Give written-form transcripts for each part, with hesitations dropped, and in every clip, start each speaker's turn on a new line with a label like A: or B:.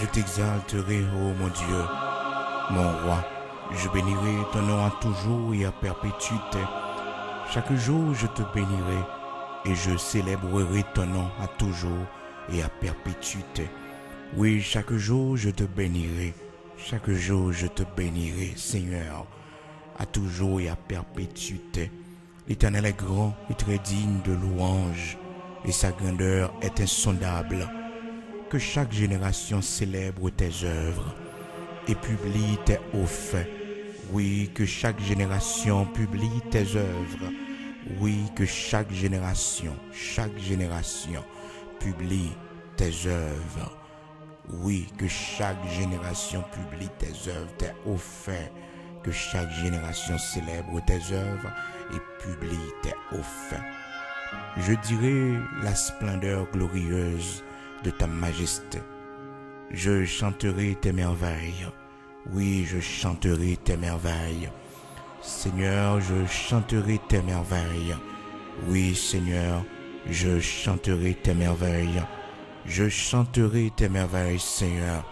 A: Je t'exalterai, ô mon Dieu, mon roi. Je bénirai ton nom à toujours et à perpétuité. Chaque jour, je te bénirai et je célébrerai ton nom à toujours et à perpétuité. Oui, chaque jour, je te bénirai. Chaque jour, je te bénirai, Seigneur, à toujours et à perpétuité. L'Éternel est grand et très digne de louange, et sa grandeur est insondable. Que chaque génération célèbre tes œuvres et publie tes hauts faits. Oui, que chaque génération publie tes œuvres. Oui, que chaque génération publie tes œuvres. Oui, que chaque génération publie tes œuvres, tes hauts faits. Que chaque génération célèbre tes œuvres et publie tes hauts faits. Je dirai la splendeur glorieuse de ta majesté. Je chanterai tes merveilles. Oui, je chanterai tes merveilles. Seigneur, je chanterai tes merveilles. Oui, Seigneur, je chanterai tes merveilles. Je chanterai tes merveilles, Seigneur.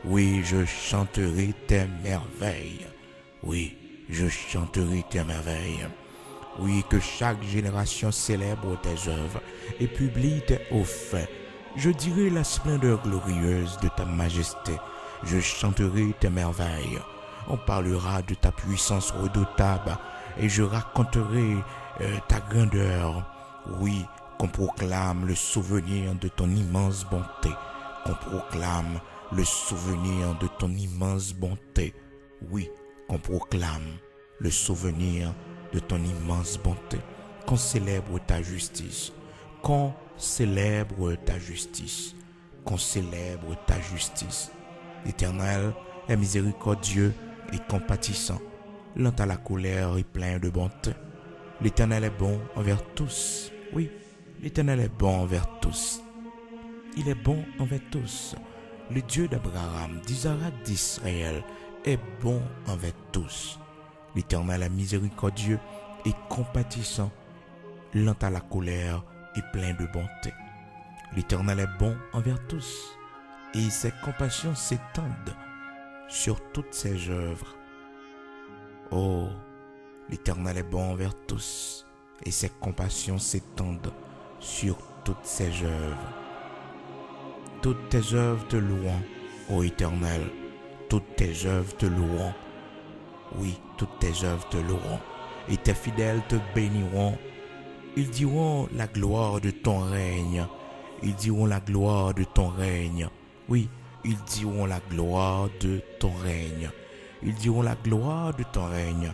A: Oui, je chanterai tes merveilles. Oui, je chanterai tes merveilles. Oui, que chaque génération célèbre tes œuvres et publie tes hauts faits. Je dirai la splendeur glorieuse de ta majesté. Je chanterai tes merveilles. On parlera de ta puissance redoutable et je raconterai ta grandeur. Oui, qu'on proclame le souvenir de ton immense bonté. Qu'on proclame le souvenir de ton immense bonté. Oui, qu'on proclame le souvenir de ton immense bonté. Qu'on célèbre ta justice. Qu'on célèbre ta justice. Qu'on célèbre ta justice. L'Éternel est miséricordieux et compatissant, lent à la colère et plein de bonté. L'Éternel est bon envers tous. Oui, l'Éternel est bon envers tous. Il est bon envers tous. Le Dieu d'Abraham, d'Isaac, d'Israël est bon envers tous. L'Éternel est miséricordieux et compatissant, lent à la colère et plein de bonté. L'Éternel est bon envers tous, et ses compassions s'étendent sur toutes ses œuvres. Oh, l'Éternel est bon envers tous, et ses compassions s'étendent sur toutes ses œuvres. Toutes tes œuvres te loueront, ô Éternel, toutes tes œuvres te loueront. Oui, toutes tes œuvres te loueront, et tes fidèles te béniront. Ils diront la gloire de ton règne. Ils diront la gloire de ton règne. Oui, ils diront la gloire de ton règne. Ils diront la gloire de ton règne.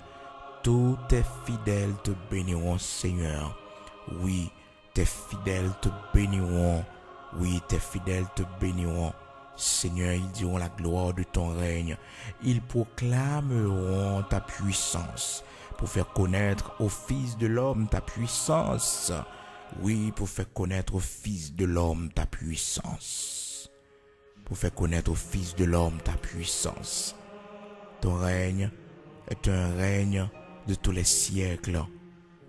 A: Tous tes fidèles te béniront, Seigneur. Oui, tes fidèles te béniront. Oui, tes fidèles te béniront. Seigneur, ils diront la gloire de ton règne. Ils proclameront ta puissance pour faire connaître au Fils de l'homme ta puissance. Oui, pour faire connaître au Fils de l'homme ta puissance. Pour faire connaître au Fils de l'homme ta puissance. Ton règne est un règne de tous les siècles.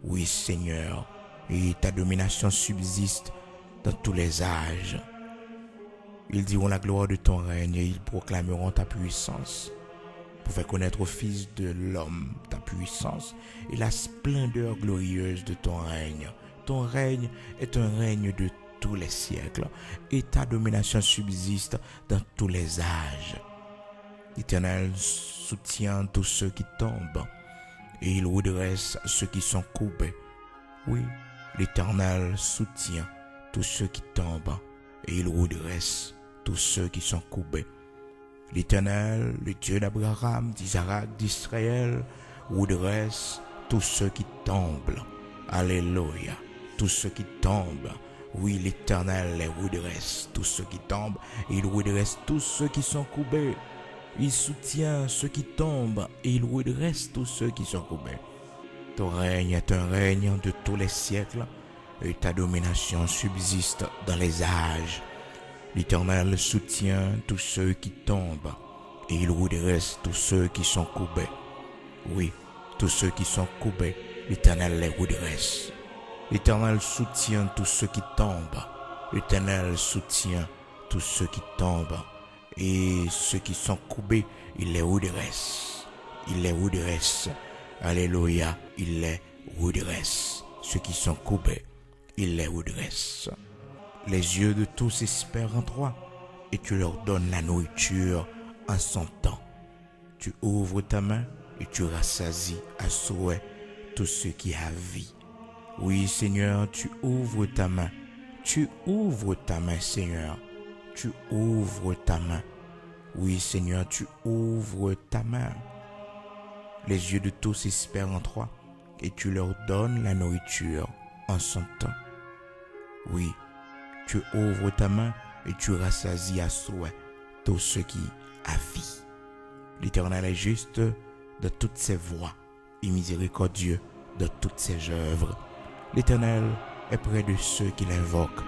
A: Oui, Seigneur, et ta domination subsiste dans tous les âges. Ils diront la gloire de ton règne et ils proclameront ta puissance pour faire connaître au Fils de l'homme ta puissance et la splendeur glorieuse de ton règne. Ton règne est un règne de tous les siècles et ta domination subsiste dans tous les âges. L'Éternel soutient tous ceux qui tombent et il redresse ceux qui sont courbés. Oui, l'Éternel soutient tous ceux qui tombent et il redresse tous ceux qui sont courbés. L'Éternel, le Dieu d'Abraham, d'Isaac, d'Israël, redresse tous ceux qui tombent. Alléluia. Tous ceux qui tombent. Oui, l'Éternel les redresse. Tous ceux qui tombent, et il redresse tous ceux qui sont courbés. Il soutient ceux qui tombent, et il redresse tous ceux qui sont courbés. Ton règne est un règne de tous les siècles, et ta domination subsiste dans les âges. L'Éternel soutient tous ceux qui tombent, et il redresse tous ceux qui sont courbés. Oui, tous ceux qui sont courbés, l'Éternel les redresse. L'Éternel soutient tous ceux qui tombent. L'Éternel soutient tous ceux qui tombent. Et ceux qui sont courbés, il les redresse. Il les redresse. Alléluia, il les redresse. Ceux qui sont courbés, il les redresse. Les yeux de tous espèrent en toi, et tu leur donnes la nourriture en son temps. Tu ouvres ta main et tu rassasies à souhait tous ceux qui ont vie. Oui, Seigneur, tu ouvres ta main. Tu ouvres ta main, Seigneur. Tu ouvres ta main. Oui, Seigneur, tu ouvres ta main. Les yeux de tous espèrent en toi, et tu leur donnes la nourriture en son temps. Oui, tu ouvres ta main et tu rassasies à souhait tous ceux qui ont vie. L'Éternel est juste de toutes ses voies et miséricordieux de toutes ses œuvres. L'Éternel est près de ceux qui l'invoquent,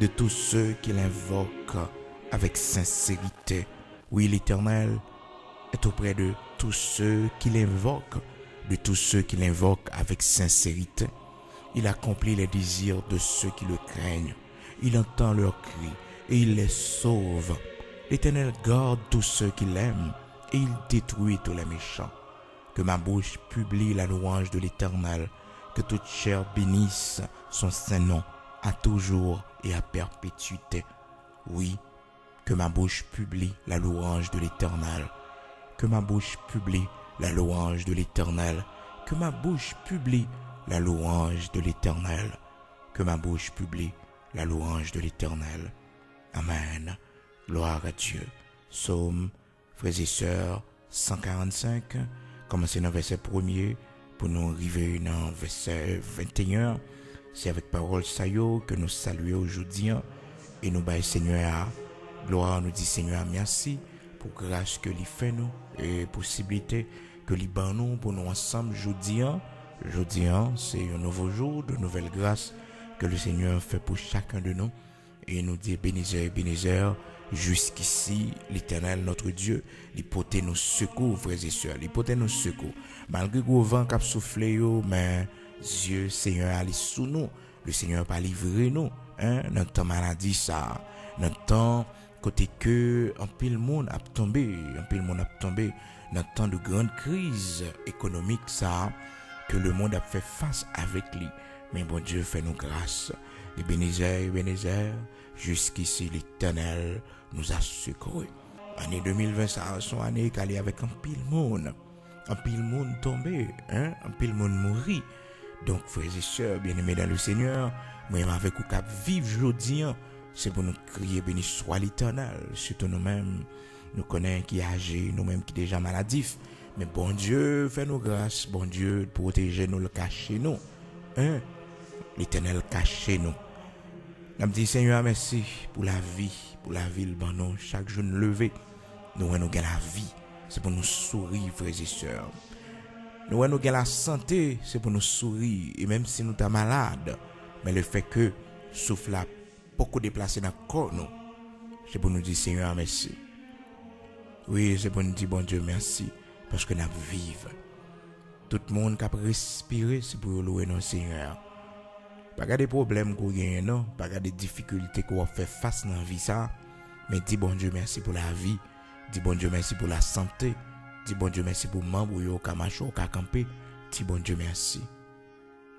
A: de tous ceux qui l'invoquent avec sincérité. Oui, l'Éternel est auprès de tous ceux qui l'invoquent, de tous ceux qui l'invoquent avec sincérité. Il accomplit les désirs de ceux qui le craignent. Il entend leurs cris et il les sauve. L'Éternel garde tous ceux qui l'aiment et il détruit tous les méchants. Que ma bouche publie la louange de l'Éternel, que toute chair bénisse son saint nom à toujours et à perpétuité. Oui, que ma bouche publie la louange de l'Éternel, que ma bouche publie la louange de l'Éternel, que ma bouche publie la louange de l'Éternel, que ma bouche publie la louange de l'Éternel. Amen. Gloire à Dieu. Psaume, frères et sœurs, 145, commencez dans verset 1er, pour nous arriver dans verset 21. C'est avec parole saillot que nous saluons aujourd'hui et nous baillons Seigneur. Gloire nous dit Seigneur merci pour grâce que lui fait nous et possibilité que lui ban nous pour nous ensemble aujourd'hui. Aujourd'hui, c'est un nouveau jour de nouvelles grâces que le Seigneur fait pour chacun de nous. Et nous dit Bénézer, jusqu'ici, l'Éternel, notre Dieu, il porte nos secours, frères et sœurs, il porte nos secours. Malgré le vent qui a soufflé, mais Dieu, Seigneur, allez sous nous. Le Seigneur pas livré nous. Dans temps maladie, ça. Dans temps côté que un pile monde a tombé, dans temps de grande crise économique, ça, que le monde a fait face avec lui. Mais bon Dieu fait nous grâce. Ebenezer, jusqu'ici l'Éternel nous a secourus. Année 2020, ça a son année qu'elle est avec un pile monde tombé, un pile monde mouri. Donc, frères et sœurs, bien-aimés dans le Seigneur, moi avec vous cap vivre aujourd'hui, c'est pour nous crier béni soit l'Éternel, surtout nous-mêmes, nous connaissons qui âgés, nous-mêmes qui déjà maladifs. Mais bon Dieu, fais-nous grâce, bon Dieu, protégez nous, le cacher nous. L'Éternel cache nous. Nous dit Seigneur merci pour la vie, le bon nous chaque jour nous lever. Nous avons la vie, c'est pour nous sourire frères et sœurs. Nous avons la santé, c'est pour nous sourire et même si nous sommes malades, mais le fait que souffle a beaucoup déplacé dans le corps nous, c'est pour nous dire Seigneur merci. Oui, c'est pour nous dire bon Dieu merci parce que nous vivons. Tout le monde qui a respiré, c'est pour louer notre Seigneur. Pas de problèmes qu'on gagne, non, pas de difficultés qu'on fait face dans la vie ça, mais dis bon Dieu merci pour la vie, dis bon Dieu merci pour la santé, dis bon Dieu merci pour membre yo ka marcher ka camper, dis bon Dieu merci.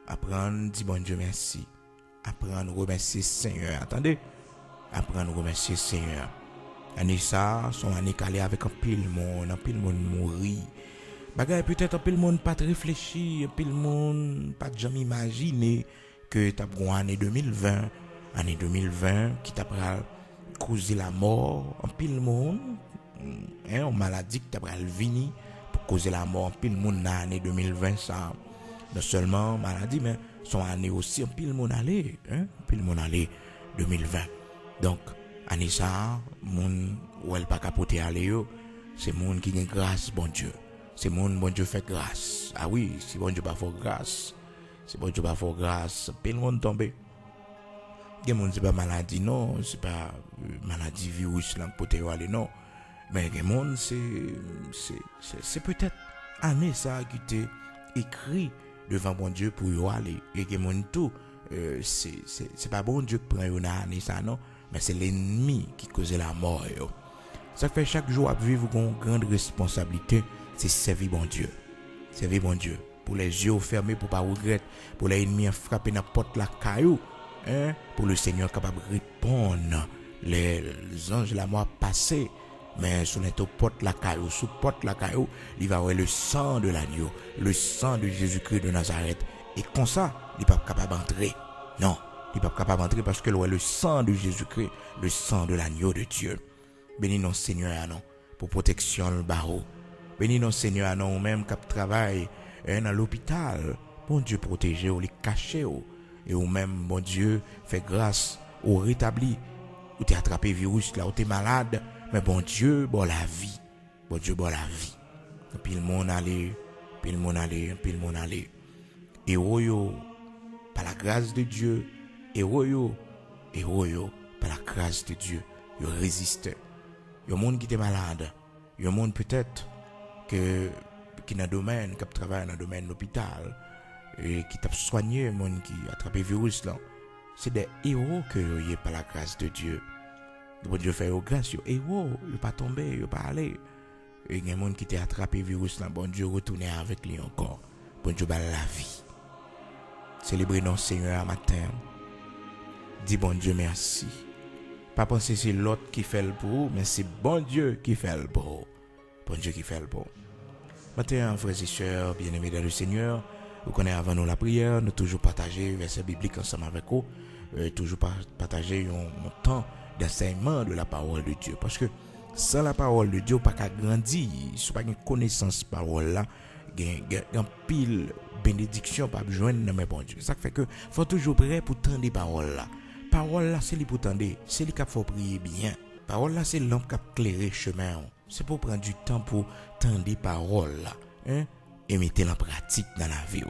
A: Apprendre dis bon Dieu merci. Apprendre remercier Seigneur. Attendez. Apprendre remercier Seigneur. Année ça, son année calé avec un pile monde mourir. Bagay peut-être un pile monde pas réfléchi, un pile monde pas jamais imaginer que t'as une année 2020 qui t'a causé la mort, un pile monde, une maladie qui t'a venir pour causer la mort, un pile monde dans l'année 2020 ça. Non seulement maladie mais son année aussi un pile monde aller, pile monde aller 2020. Donc année ça, monde ou elle pas capoter aller yo, c'est monde qui gagne grâce bon Dieu. C'est monde bon Dieu fait grâce. Ah oui, si bon Dieu pas faire grâce. C'est bon Dieu pas faire grâce, pile monde tomber. Gen monde c'est pas maladie non, c'est pas maladie virus là pour te aller non. Mais gen monde c'est peut-être année ça qui t'est écrit devant bon Dieu pour y aller. Et gen monde tout c'est pas bon Dieu qui prend une année ça non, mais c'est l'ennemi qui cause la mort yo. Ça fait chaque jour à vivre une grande responsabilité, c'est servir bon Dieu. Servir bon Dieu. Pour les yeux fermés, pour pas regretter, pour les ennemis frapper dans la porte la caillou, pour le Seigneur capable de répondre. Les anges la mort passé, mais sur les porte la caillou, sous porte la caillou, il va avoir le sang de l'agneau, le sang de Jésus-Christ de Nazareth. Et comme ça, il n'est pas capable d'entrer. Non, il n'est pas capable d'entrer parce que le sang de Jésus-Christ, le sang de l'agneau de Dieu. Bénis nos Seigneur, non, pour protection le barreau. Bénis nos Seigneur, non, même qui travaille dans l'hôpital. Bon Dieu protégez ou les cacher et ou même bon Dieu fait grâce au rétabli. Ou t'es attrapé virus là, ou t'es malade, mais bon Dieu bon la vie. Bon Dieu bon la vie. Puis le monde aller, puis le monde aller, puis le monde aller. Et yo par la grâce de Dieu, et yo par la grâce de Dieu, yo résiste. Yo monde qui est malade, yo monde peut-être que qui dans domaine qui travaille dans le domaine de l'hôpital et qui t'a soigné monde qui attrapé virus là, c'est des héros que y est par la grâce de Dieu. Bon Dieu fait grâce yo héros, yo pas tombé, yo pas aller. Et il y a monde qui t'a attrapé virus là, bon Dieu retourner avec lui encore. Bon Dieu ba la vie. Célébrer notre Seigneur matin. Dis bon Dieu merci. Pas penser c'est l'autre qui fait le pour, mais c'est bon Dieu qui fait le pour. Bon Dieu qui fait le pour. Maintenant, frères et sœurs, bien-aimés dans le Seigneur, vous connaissez avant nous la prière, nous toujours partager verset biblique ensemble avec vous, toujours partager un temps d'enseignement de la parole de Dieu. Parce que sans la parole de Dieu, pas qu'à grandir, si pas une connaissance parole là, un pile bénédiction pas besoin de mes bon Dieu. Ça fait que faut toujours prêt pour tendre les paroles là. Parole là c'est li pour tendre, c'est li qu'il faut prier bien. Parole là c'est lampe qui éclairer chemin. C'est pour prendre du temps pour tendre les paroles là, et mettre en pratique dans la vie.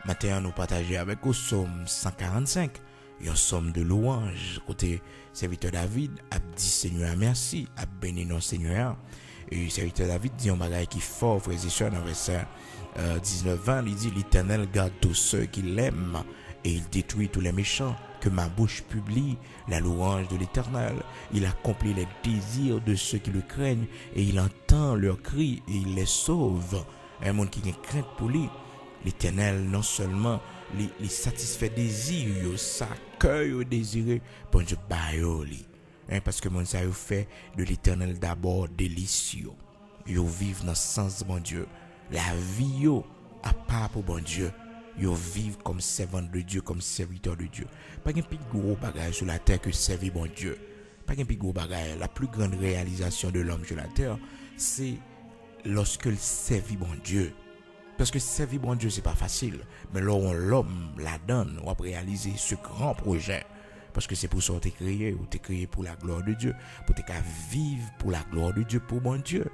A: Maintenant nous partager avec au Somme 145, un somme de louange côté serviteur David a dit Seigneur merci, a béni non Seigneur. Et serviteur David dit un bagage qui fort frères et sœurs dans verset 19-20, il dit l'Éternel garde tous ceux qui l'aiment et il détruit tous les méchants. Que ma bouche publie la louange de l'Éternel. Il accomplit les désirs de ceux qui le craignent et il entend leurs cris et il les sauve. Un monde qui a crainte pour lui, l'Éternel non seulement les satisfait désir, ça cœur désiré, bon Dieu baïoli. Parce que mon ça fait de l'Éternel d'abord délicieux. Yo vivent dans le sens de bon Dieu. La vie yo à part pour bon Dieu. Yo vivent comme servant de Dieu, comme serviteur de Dieu. Pas un plus gros bagage sur la terre que servir bon Dieu. Pas un plus gros bagage. La plus grande réalisation de l'homme sur la terre, c'est lorsque il servit bon Dieu. Parce que servir bon Dieu, c'est pas facile. Mais là, l'homme la donne, on va réaliser ce grand projet. Parce que c'est pour ça que tu es créé, ou tu es créé pour la gloire de Dieu. Pour te vivre pour la gloire de Dieu, pour bon Dieu.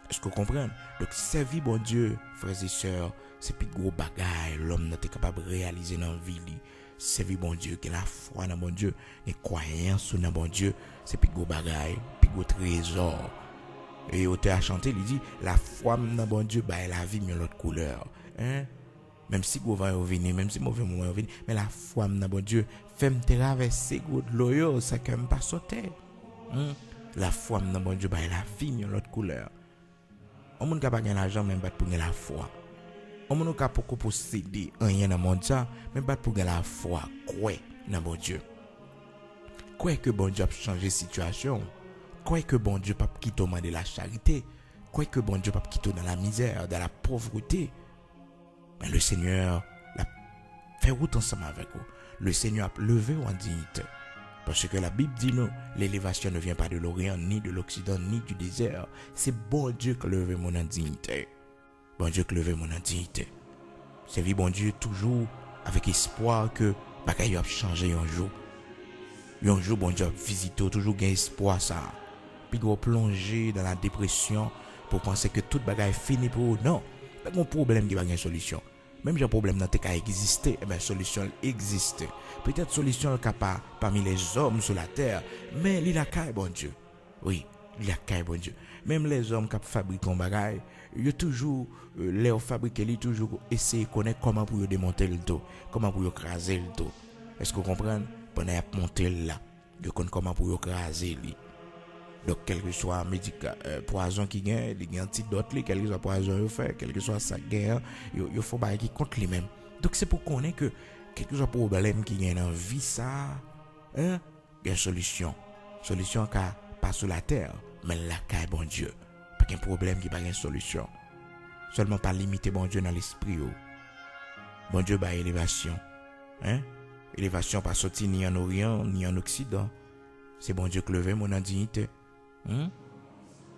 A: Est-ce que vous comprenez? Donc, servir bon Dieu, frères et sœurs, c'est plus gros bagaille. L'homme n'est capable de réaliser dans la vie. Servir bon Dieu, qui a la foi dans bon Dieu, les croyances dans bon Dieu, c'est plus gros bagaille, plus gros trésor. Et auteur a chanté, il dit, la foi dans bon Dieu, bah, la vie, mais l'autre couleur. Hein? Même si vous va venir, même si mauvais moment venir, mais la foi dans bon Dieu, fait-moi traverser de l'eau, ça ne pas sauter. La foi dans bon Dieu, bah, la vie, mais l'autre couleur. On ne peut pas gagner l'argent, même pas pour gagner la foi. On ne peut pas posséder rien dans le monde, même pas pour gagner la foi. Quoi dans bon Dieu? Quoi que bon Dieu a changé la situation? Quoi que bon Dieu pas quitter de la charité? Quoi que bon Dieu pas quitter dans la misère, dans la pauvreté? Mais le Seigneur l'a fait route ensemble avec vous. Le Seigneur a levé en dignité. Parce que la Bible dit nous, l'élévation ne vient pas de l'Orient, ni de l'Occident, ni du désert. C'est bon Dieu qui a levé mon indignité. Bon Dieu qui a levé mon indignité. C'est vie bon Dieu toujours avec espoir que bagaille a changé un jour. Un jour, bon Dieu a visité, toujours gain espoir ça. Puis vous plonger dans la dépression pour penser que toute bagaille est finie pour vous. Non, pas de problème qui va une solution. Même si un problème dans tes cas exister, eh bien solution existe. Peut-être solution capable parmi les hommes sur la terre, mais il a qu'à bon Dieu. Oui, il a qu'à bon Dieu. Même les hommes qui fabriquent un bagaille, ils toujours les fabriquer, ils toujours essayer de connaître comment pour démonter le dos, comment pour écraser le dos. Est-ce que vous comprenez? Pendant qu'ils monter là, ils connaissent comment pour écraser lui. Donc, quel que soit poison qui gagne, il y a un antidote, quel que soit poison il fait, quel que soit ça gagne, il faut pas qu'il compte lui-même. Donc, c'est pour connaître que quel que soit problème qui gagne dans la vie, ça, il y a une solution. Solution qui pas sur la terre, mais là, qui bon Dieu. Pas qu'un problème qui n'a pas une solution. Seulement pas limiter bon Dieu dans l'esprit. Bon Dieu, bah, élévation. Élévation pas sorti ni en Orient, ni en Occident. C'est bon Dieu qui lève mon indignité.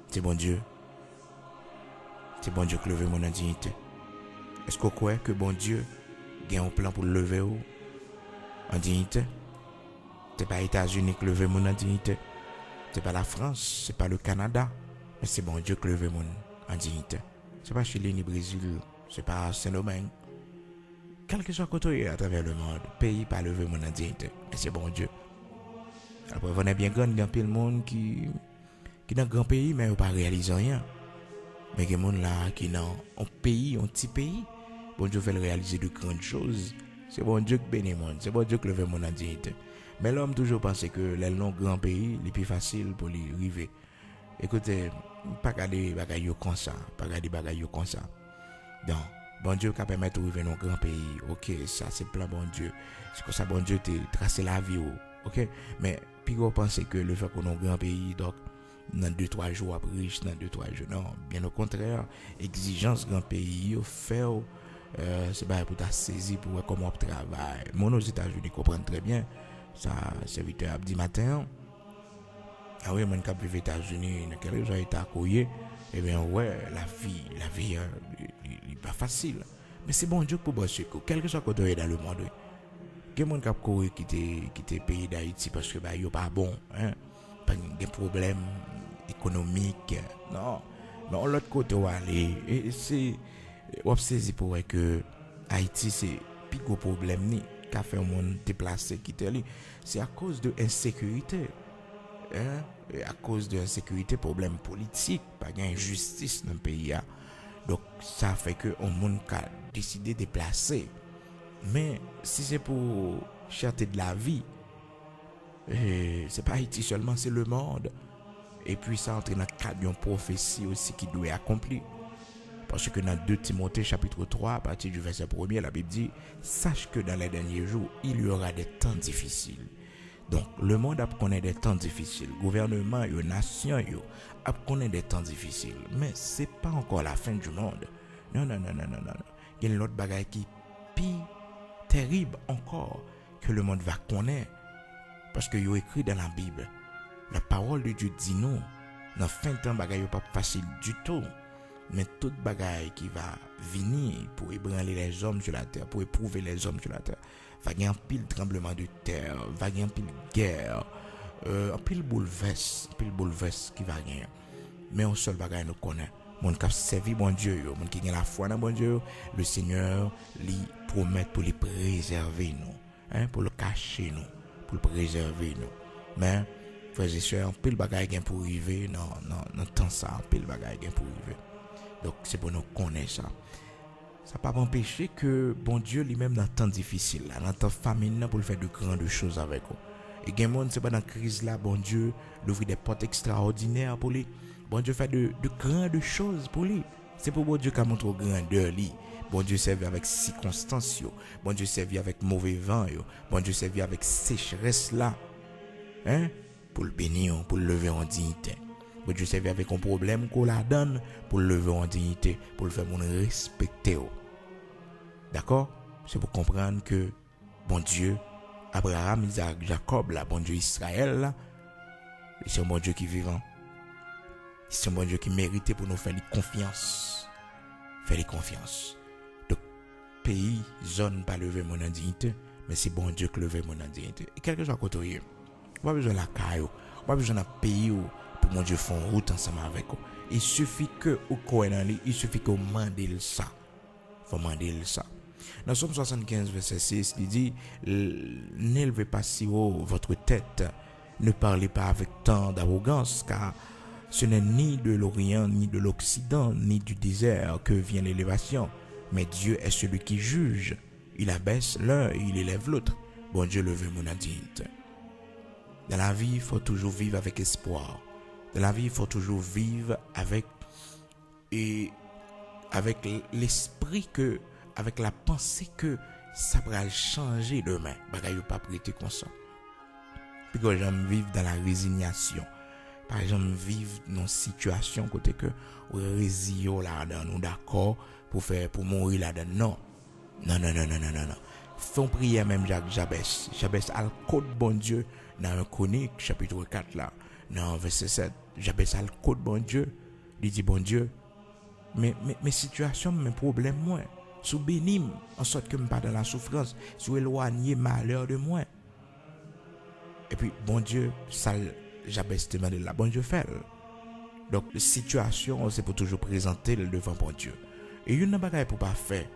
A: C'est bon Dieu. C'est bon Dieu qui lève mon indignité. Est-ce qu'on croit que bon Dieu a un plan pour lever en dignité? C'est pas les États-Unis qui lève mon indignité. C'est pas la France, c'est pas le Canada. Mais c'est bon Dieu qui lève mon indignité. C'est pas Chili ni Brésil, c'est pas Saint-Domingue. Quel que soit côté à travers le monde, pays pas lever mon indignité. Mais c'est bon Dieu. Après, on est bien grand, il y a plein de monde qui dans un grand pays, mais ils pas réaliser rien. Mais il y a des gens là qui dans un pays, un petit pays, bon Dieu fait réaliser de grandes choses. C'est bon Dieu qui bénit le monde, c'est bon Dieu qui lève mon indignité. Mais l'homme toujours pense que les non grand pays, c'est plus facile pour lui arriver. Écoutez, pas garder bagaille comme ça, pas garder bagaille comme ça. Donc, bon Dieu qui permet de arriver dans un grand pays. OK, ça c'est plan bon Dieu. C'est comme ça bon Dieu t'a tracé la vie. OK, mais puis on pense que le fait qu'on a un grand pays, donc dans 2-3 jours après riche, dans 2-3 jours, non, bien au contraire, exigence grand pays, faire c'est pas pour ta saisir pour voir comment on travaille. Mon aux États-Unis comprennent très bien. Ça serviteur à 10 matin. Ah oui, mon cap vivre aux États-Unis, dans quel genre état accueilli, eh bien ouais, la vie n'est pas facile. Mais c'est bon Dieu pour bosser, quel que soit côté dans le monde. Quel monde cap courir quitter pays d'Haïti parce que bah yo pas bon, pas des problèmes économiques. Non. Mais on l'autre côté où aller et c'est on saisi pour que Haïti c'est plus gros problème ni qu'a fait un monde déplacé quitter lui, c'est à cause de insécurité. Et à cause de insécurité, problème politique, pas d'injustice dans le pays. Donc ça fait que un monde a décidé de déplacer. Mais si c'est pour chercher de la vie, c'est pas Haïti seulement, c'est le monde. Et puis ça entre dans le cadre d'une prophétie aussi qui doit accomplir. Parce que dans 2 Timothée chapitre 3, à partir du verset 1er, la Bible dit, sache que dans les derniers jours, il y aura des temps difficiles. Donc, le monde a connu des temps difficiles. Le gouvernement, les nations, a connu des temps difficiles. Mais ce n'est pas encore la fin du monde. Non. Il y a une autre bagaille qui est pire, terrible encore, que le monde va connaître. Parce que il est écrit dans la Bible. La parole de Dieu dit nous, dans la fin de temps, bagaille n'est pas facile du tout. Mais toute bagaille qui va venir pour ébranler les hommes sur la terre, pour éprouver les hommes sur la terre, va y avoir un pile tremblement de terre, va y avoir un pile guerre, un pile bouleverse qui va gagner. Mais un seul bagaille nous connaît. Mon qui a servi bon Dieu, mon qui a la foi dans bon Dieu, le Seigneur lui promet pour les préserver nous, pour le cacher nous, pour le préserver nous. Mais frères et sœurs, pile bagaille gain pour arriver dans temps ça, pile bagaille gain pour arriver. Donc c'est pour nous connaître ça. Ça pas empêcher que bon Dieu lui-même dans temps difficile, dans temps famine pour faire de grandes choses avec vous. Et gen monde c'est pas dans crise là, bon Dieu l'ouvrir des portes extraordinaires pour lui. Bon Dieu fait de grandes choses pour lui. C'est pour bon Dieu qui montre grandeur lui. Bon Dieu servi avec circonstances yo. Bon Dieu servi avec mauvais vent yo. Bon Dieu servi avec sécheresse là. Hein? Pour le bénir, pour le lever en dignité. Bon Dieu servi avec un problème qu'on la donne pour le lever en dignité, pour le faire mon respecter. D'accord? C'est pour comprendre que bon Dieu Abraham, Isaac, Jacob, là, bon Dieu Israël, là, c'est un bon Dieu qui est vivant. C'est un bon Dieu qui mérite pour nous faire confiance. Faire confiance. Donc, pays, zone, pas lever mon indignité, mais c'est bon Dieu qui lever mon indignité. Et quelque chose à côté, pas besoin de la caille, pas besoin d'un pays pour mon Dieu faire route ensemble avec vous. Il suffit que vous connaissez, il suffit que vous demandez ça. Faut demander ça. Dans Somme 75, verset 6, il dit « N'élevez pas si haut votre tête, ne parlez pas avec tant d'arrogance, car ce n'est ni de l'Orient, ni de l'Occident, ni du désert que vient l'élévation, mais Dieu est celui qui juge. Il abaisse l'un et il élève l'autre. Bon Dieu levé mon indignité. » Dans la vie, il faut toujours vivre avec espoir. Dans la vie, il faut toujours vivre avec l'esprit que, avec la pensée que ça va changer demain. Bagay pas prêter comme ça. Puis que j'aime vivre dans la résignation. Par exemple, vivre dans une situation côté que ou résilient là-dedans, nous d'accord pour mourir là-dedans. Non. Font prière même Jabès à le code bon Dieu dans un Chronique chapitre 4 là, dans verset 7. Jabès à le code bon Dieu. Il dit bon Dieu, mes situations, mes problèmes moi, sous bénim en sorte que je pas dans la souffrance, sous éloigner malheur de moi. Et puis bon Dieu, ça Jabès demandé là, bon Dieu fait. Donc la situation c'est pour toujours présenter le devant bon Dieu. Et une bagaille pour pas faire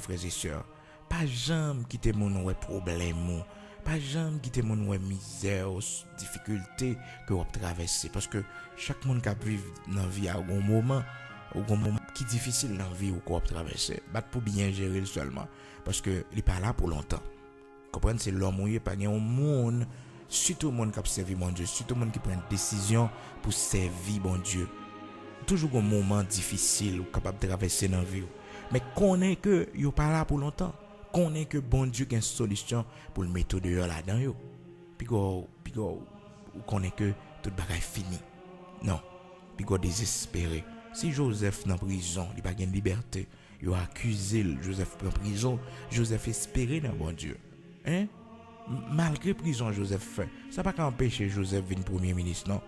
A: frères et sœurs, pas jamais quitter mon problème, pas jamais quitter mon misère, difficulté que vous traversez, parce que chaque monde qui vit dans la vie a un moment qui est difficile dans la vie ou qu'on traverser, pour bien gérer seulement, parce que il n'est pas là pour longtemps. Comprenez, c'est l'homme où il n'y a pas un monde, surtout le monde qui a servi mon Dieu, surtout le monde qui prend une décision pour servir mon Dieu. Toujours un moment difficile ou capable de traverser dans la vie. Mais connaît que il n'est pas là pour longtemps. Connaît que bon Dieu a une solution pour le mettre dehors là-dedans. Puis connaît que tout le bagage fini. Non. Puis désespéré. Si Joseph dans prison, il n'a pas de liberté, il a accusé Joseph dans prison, Joseph espérait dans bon Dieu. Hein? Malgré prison Joseph fait, ça n'a pas empêché Joseph de venir premier ministre, non?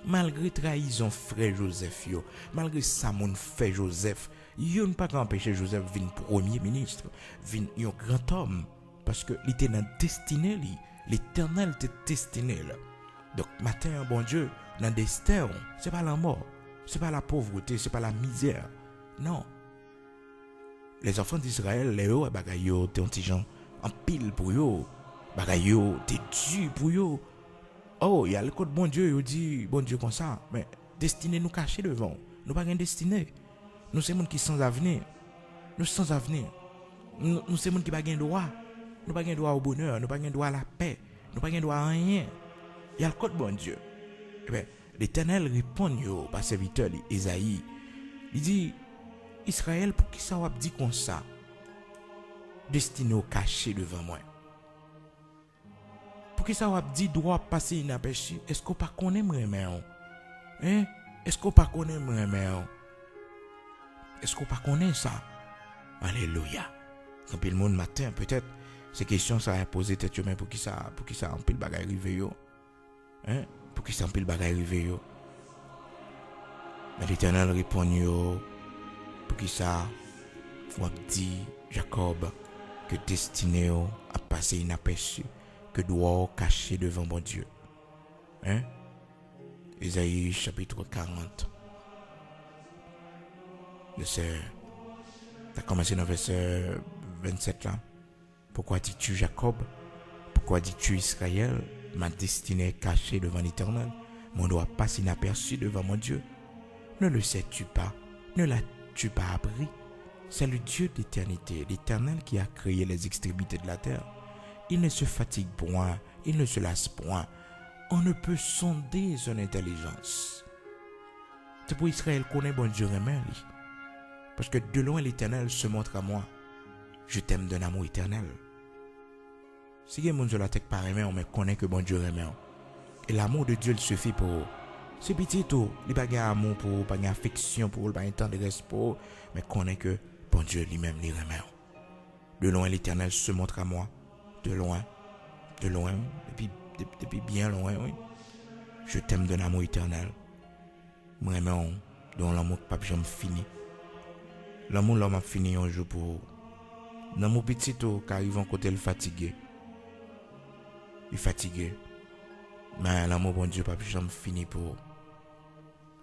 A: Malgré trahison frère Joseph, malgré ça mon fait Joseph, il n'a pas empêché Joseph de venir premier ministre, venir un grand homme, parce que il était dans destinée, l'éternel était destiné là. Donc matin bon Dieu, dans le destin, c'est pas la mort. C'est pas la pauvreté, c'est pas la misère. Non. Les enfants d'Israël, les hauts, bagayo, t'es un petit gens en pile pour eux. Bagayo, t'es dur pour eux. Oh, il y a le code bon Dieu, il dit bon Dieu comme ça. Mais destiné nous cacher devant. Nous pas une destinée. Nous sommes gens qui sans avenir. Nous sans avenir. Nous sommes gens qui pas gain droit. Nous pas gain droit au bonheur, nous pas gain droit à la paix, nous pas gain droit à rien. Il y a le code bon Dieu. Eh bien, l'Éternel répond par serviteur Isaïe. Il dit Israël, pour qui ça va dire comme ça? Destiné au caché devant moi. Pour qui ça va dire droit passer inaperçu? Est-ce qu'on pas connaît moi hein? Est-ce qu'on pas connaît moi Est-ce qu'on pas connaît ça? Alléluia. Quand le monde matin peut-être ces questions ça a posé tête humain pour qui ça en pile bagaille arrivé yo. Hein? Pour qui ça en pile bagaille arrivé yo. Mais l'Éternel répond yo pour qui ça faut dit Jacob que destiné à passer inaperçu, que doit cacher devant bon Dieu. Hein? Isaïe chapitre 40. Ça a commencé dans le verset 27 là. Pourquoi dis-tu Jacob? Pourquoi dis-tu Israël? Ma destinée est cachée devant l'Éternel. Mon doigt passe inaperçu devant mon Dieu. Ne le sais-tu pas? Ne l'as-tu pas appris? C'est le Dieu d'éternité, l'Éternel qui a créé les extrémités de la terre. Il ne se fatigue point, il ne se lasse point. On ne peut sonder son intelligence. C'est pour Israël qu'on est bon Dieu remet. Parce que de loin l'Éternel se montre à moi. Je t'aime d'un amour éternel. Si il y a mon Dieu la tête par aimer, on me connaît que bon Dieu remet. Et l'amour de Dieu il suffit pour. C'est petit tout. Il n'y a pas d'amour pour, pas d'affection pour, pas de tendresse pour. Mais connaît que bon Dieu lui-même les remet. De loin l'Éternel se montre à moi. De loin, depuis bien loin, oui. Je t'aime d'un amour éternel. Vraiment, dont l'amour pas jamais fini. L'amour l'homme a fini un jour pour. L'amour petit qui arrive en côté le fatigué. Il est fatigué. Mais l'amour bon Dieu pas jamais fini pour.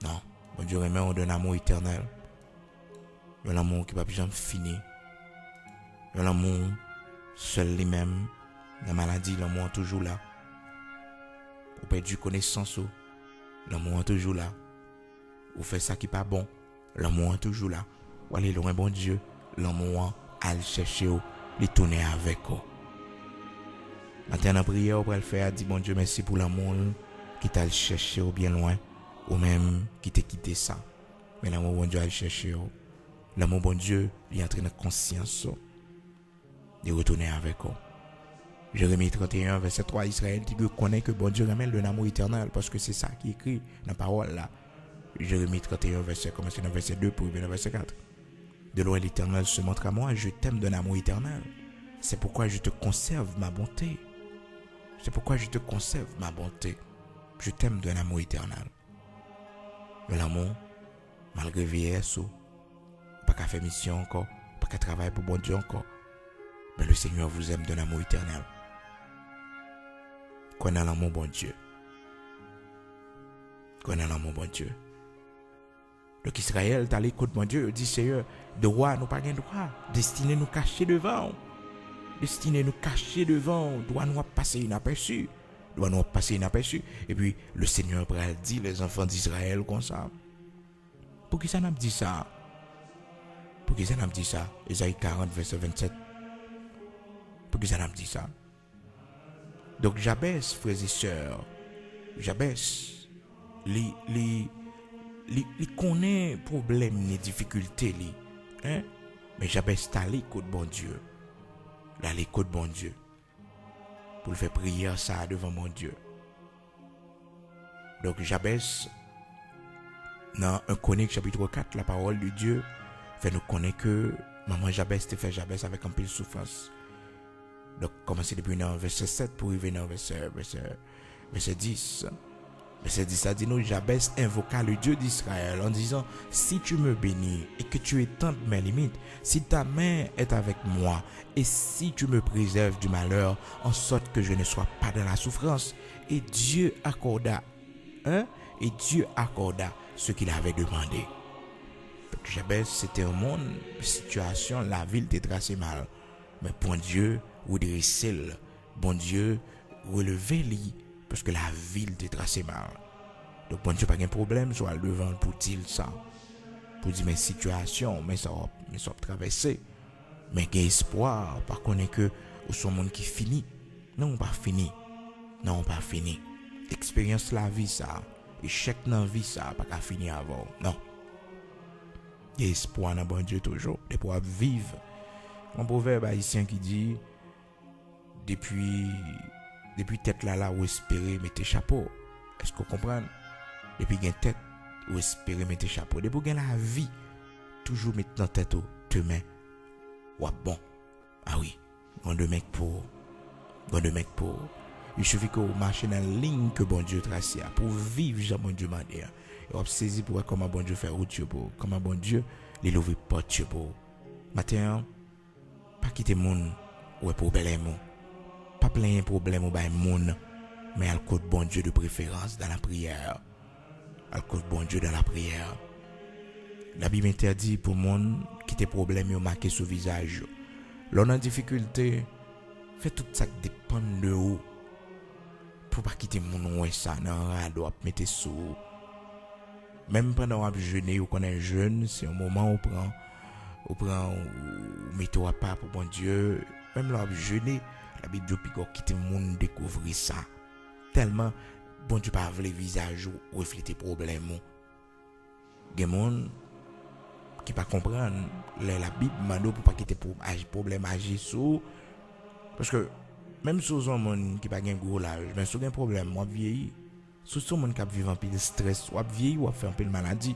A: Non, bon Dieu remet on d'un amour éternel. Un amour qui pas jamais fini. Un amour seul lui-même. La maladie, l'amour est toujours là. Ou perdu connaissance, l'amour est toujours là. Ou fait ça qui n'est pas bon, l'amour est toujours là. Ou aller loin, bon Dieu, l'amour à le chercher, le tourner avec. Matin en prière, pour le faire, dit bon Dieu, merci pour l'amour qui t'a le cherché bien loin, ou même qui t'a quitté ça. Mais l'amour, bon Dieu, à le chercher. L'amour, bon Dieu, il est en train de conscience de retourner avec. Jérémie 31, verset 3, Israël dit que connaît que bon Dieu ramène le amour éternel, parce que c'est ça qui est écrit dans la parole là. Jérémie 31, verset, commencez dans verset 2 pour venir dans verset 4. De loin l'Éternel se montre à moi, je t'aime d'un amour éternel. C'est pourquoi je te conserve ma bonté. C'est pourquoi je te conserve ma bonté. Je t'aime d'un amour éternel. De l'amour, malgré vieillesse, pas qu'à faire mission encore, pas qu'à travailler pour bon Dieu encore. Mais le Seigneur vous aime d'un amour éternel. Connais l'amour bon Dieu. Connais l'amour bon Dieu. Donc Israël, t'as l'écoute mon Dieu, dit Seigneur, droit, nous pas de droit. Destiné nous cacher devant. Destiné nous cacher devant. Doit nous passer inaperçu. Doit nous passer inaperçu. Et puis le Seigneur dit les enfants d'Israël comme ça. Pour qui ça n'a pas dit ça? Pour qui ça n'a pas dit ça? Ésaïe 40, verset 27. Pour qui ça n'a pas dit ça? Donc Jabez, frères et sœurs, Jabez, il connaît problème, les difficultés, hein? Mais Jabez t'a l'écoute bon Dieu. Là l'écoute bon Dieu. Pour le faire prier ça devant mon Dieu. Donc Jabez, dans 1 Chronique chapitre 4, la parole de Dieu fait nous connaître que maman Jabez te fait Jabez avec un peu de souffrance. Donc, commencez depuis dans verset 7 pour arriver dans verset 10. Verset 10, ça dit nous, Jabez invoqua le Dieu d'Israël en disant, si tu me bénis et que tu étends mes limites, si ta main est avec moi et si tu me préserves du malheur, en sorte que je ne sois pas dans la souffrance. Et Dieu accorda, ce qu'il avait demandé. Donc, Jabez, c'était un monde, situation, la ville était tracée mal. Mais pour Dieu, redresser, bon Dieu, relever-lui, parce que la ville était tracée mal. Donc, bon Dieu, pas de problème, soit devant pour dire ça. Pour dire mes situations, mais ça traverser. Mais qu'il y a espoir, par contre, que au monde qui finit. Non, pas fini. Non, pas fini. Expérience la vie, ça. Échec dans la vie, ça, pas qu'à finir avant. Non. Il y a espoir dans bon Dieu toujours. De pouvoir vivre. Un proverbe haïtien qui dit depuis tête là où espérer mettez chapeau. Est-ce que vous comprenez? Depuis gain tête où espérer mettez chapeau. Depuis gain la vie toujours mettre dans tête demain. Ouais bon. Ah oui, on de mec pour. Il suffit que vous marchez dans la ligne que bon Dieu trace pour vivre Jean bon Dieu m'a dit. Et on saisi pour voir comment bon Dieu fait route pour, comment bon Dieu les ouvre porte pour. Matin pas quitter moun ou problème. Pas plein problème ou ben moun, mais al côté bon Dieu de préférence dans la prière. Al côté bon Dieu dans la prière. La Bible interdit pour moun quitter problème ou marquer sur visage. L'on en difficulté, fait tout ça qui dépend de vous. pour pas quitter mon ouais ça dans radio mettre sous même pendant on jeûner ou qu'on est jeune, c'est un moment où on mettez à part pour bon Dieu, même là jeûner, la Bible dit qu'on quitte monde découvrir ça. Tellement bon Dieu pas les visages ou refléter problème. Des monde qui pas comprendre la Bible mando pour pas quitter problème agir sur parce que même si on monde qui pas gain gros l'âge mais si on un problème moi vieilli si on monde qui vivre en pile stress ou vieilli ou faire un pile maladie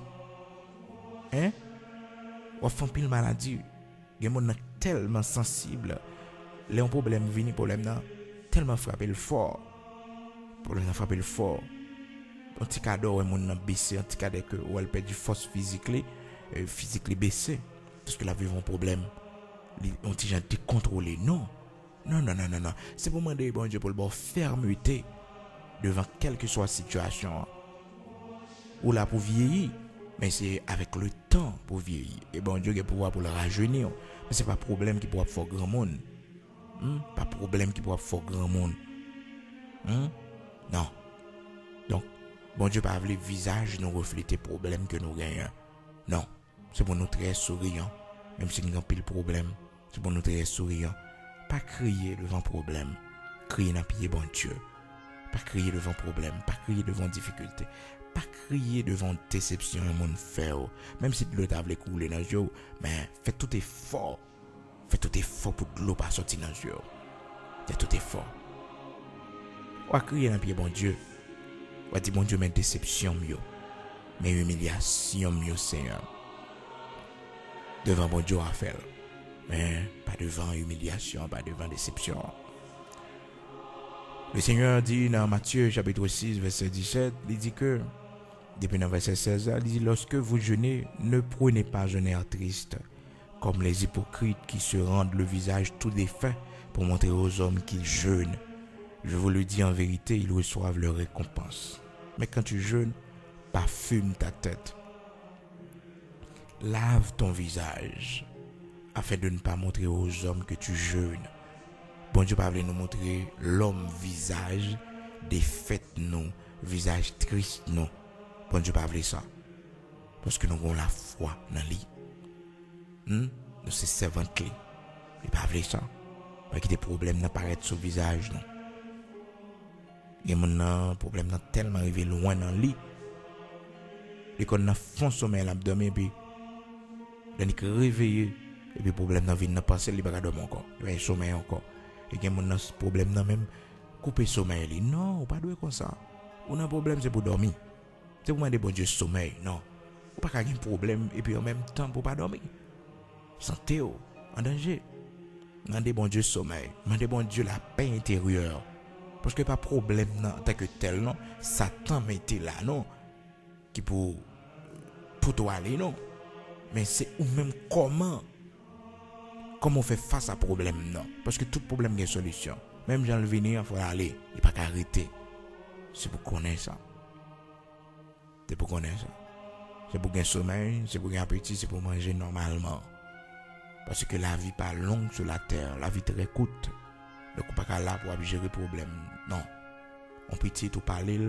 A: ou faire un pile maladie des monde tellement sensible les un problème vini problème là tellement frapper le fort problème frapper le fort un petit cadeau et monde baissé un petit cadeau que ou elle perd du force physique baissé parce que la vivre un problème on petit gens décontrôlé non, c'est pour demander bon Dieu pour le bon fermeté devant quelle que soit la situation ou là pour vieillir mais c'est avec le temps pour vieillir et bon Dieu a pouvoir pour le rajeunir mais c'est pas problème qui pourra faire grand monde pas problème qui pourra faire grand monde non donc bon Dieu pas le visage nous refléter problème que nous gagnons non c'est pour nous très souriant même si nous avons pile problème c'est pour nous très souriant pas crier devant problème crier dans pied bon Dieu pas crier devant problème pas crier devant difficulté pas crier devant déception le monde fait même si l'eau t'a couler dans yeux mais fais tout effort pour que l'eau pas sortir dans yeux fais tout effort ou crier dans pied bon Dieu ou dire bon Dieu mais déception mieux mais humiliation mieux Seigneur devant bon Dieu à faire mais pas devant humiliation pas devant déception. Le Seigneur dit dans Matthieu chapitre 6 verset 17 il dit que depuis le verset 16 il dit lorsque vous jeûnez ne prenez pas un air triste comme les hypocrites qui se rendent le visage tout défait pour montrer aux hommes qu'ils jeûnent. Je vous le dis en vérité, ils reçoivent leur récompense. Mais quand tu jeûnes, parfume ta tête. Lave ton visage afin de ne pas montrer aux hommes que tu jeûnes. Bon Dieu pas nous montrer l'homme visage défait nous, visage triste nous. Bon Dieu pas ça. Parce que nous avons la foi dans lui. Nous c'est servant clé. Il pas ça. Parce que des problèmes n'apparaissent sur le visage non. Et maintenant problème n'a tellement arrivé loin dans lui. Et qu'on a fond sommeil l'abdomen puis il est réveillé et puis problème n'a vient passer il pas dormir encore. Il va sommeil encore. Et que mon problème n'a même couper sommeil li. Non, pas doué comme ça. On a un problème c'est pour dormir. C'est pour demander bon Dieu sommeil. Non. Ou pas qu'il y a un problème et puis en même temps pour pas dormir. Santé en danger. Demandez bon Dieu sommeil. Demandez bon Dieu la paix intérieure. Parce que pas problème non tant que tel non. Satan mettait là non. Qui pour toi aller non. Mais c'est ou même comment on fait face à problème non. Parce que tout problème a une solution. Même Jean le venir il faut aller. Il pas qu'arrêter. C'est pour connaître ça. C'est pour connaître ça. C'est pour gagner sommeil, c'est pour gagner appétit, c'est pour manger normalement. Parce que la vie pas longue sur la terre, la vie très courte. Donc on pas là pour gérer problème. Non. On petit tout parler,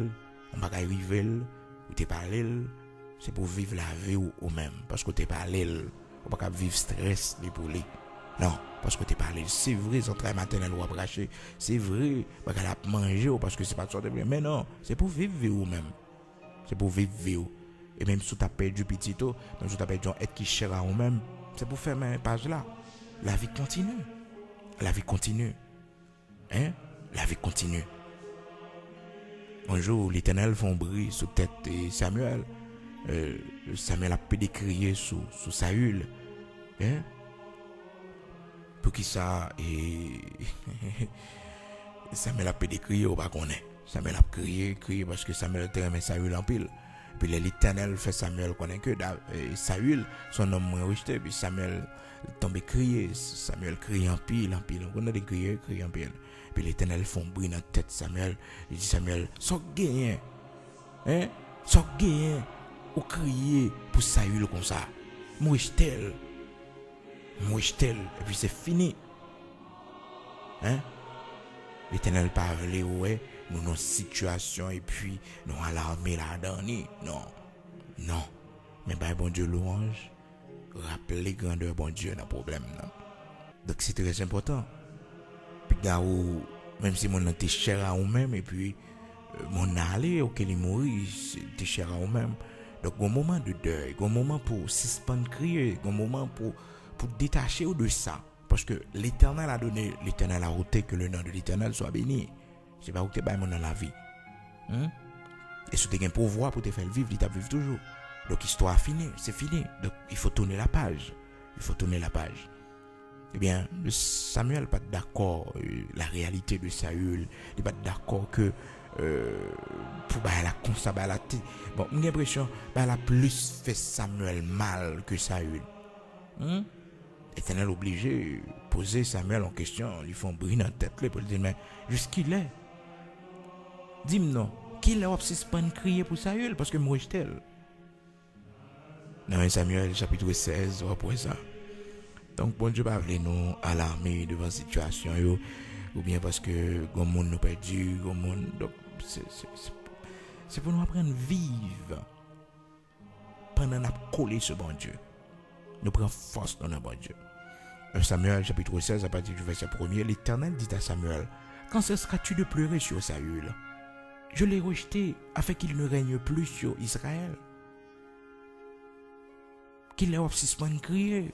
A: on pas arriver, ou t'es parler, c'est pour vivre la vie ou même parce que t'es parler, on pas vivre stress pour lui. Non, parce que t'es parlé, c'est vrai, son travail maternel ou abraché, c'est vrai, parce qu'elle a mangé ou parce que c'est pas de sorte de bien. Mais non, c'est pour vivre ou même. C'est pour vivre. Et même si tu as perdu petit, même si tu as perdu un être qui cher à vous-même, c'est pour faire une page là. La vie continue. La vie continue. Hein? La vie continue. Un jour, l'Éternel fait un bruit sous tête de Samuel. Samuel a pu décrier sous Saül. Hein? Pour qui ça et Samuel a pu décrier ou pas qu'on est. Samuel a crié parce que Samuel était aimé Saül en pile. Puis l'Éternel fait Samuel connaître que Saül son homme moins rejeté puis Samuel tombe crier Samuel crie en pile on a des crier en pile puis l'Éternel font bruit dans tête Samuel il dit Samuel so gagné ou crier pour Saül comme ça moi tel et puis c'est fini l'Éternel parle ouais nous nos situations et puis nous alarmer là-dedans. Non. Non. Mais bah, bon Dieu louange, rappeler grandeur bon Dieu dans le problème. Non? Donc c'est très important. Puis même si mon était cher à vous-même et puis mon allé auquel il mourit, c'était cher à vous-même. Donc un moment de deuil, un moment pour suspendre crier, un moment pour détacher de ça. Parce que l'Éternel a donné, l'Éternel a ôté que le nom de l'Éternel soit béni. C'est pas où tu es dans la vie. Et si tu as un pouvoir pour te faire vivre, il t'a vivre toujours. Donc l'histoire finie, c'est fini. Donc il faut tourner la page. Il faut tourner la page. Eh bien, Samuel n'est pas d'accord la réalité de Saül. Il n'est pas d'accord que pour la consabalaté. Bon, j'ai l'impression qu'elle a plus fait Samuel mal que Saül. L'Éternel obligé de poser Samuel en question. Ils font briller dans la tête pour lui dire, mais jusqu'il est. Dis-moi non. Qui l'a suspend crier pour Saül parce que moi je t'aime. Dans Samuel chapitre 16, après ça. Donc bon Dieu pas voulu nous alarmer devant la situation ou bien parce que le monde nous perdu, le monde donc c'est pour nous apprendre à vivre pendant qu'on a collé sur bon Dieu. Nous prenons force dans le bon Dieu. Samuel chapitre 16 à partir du verset 1er, l'Éternel dit à Samuel: quand cesseras-tu de pleurer sur Saül? Je l'ai rejeté afin qu'il ne règne plus sur Israël. Qu'il ait suspend crier.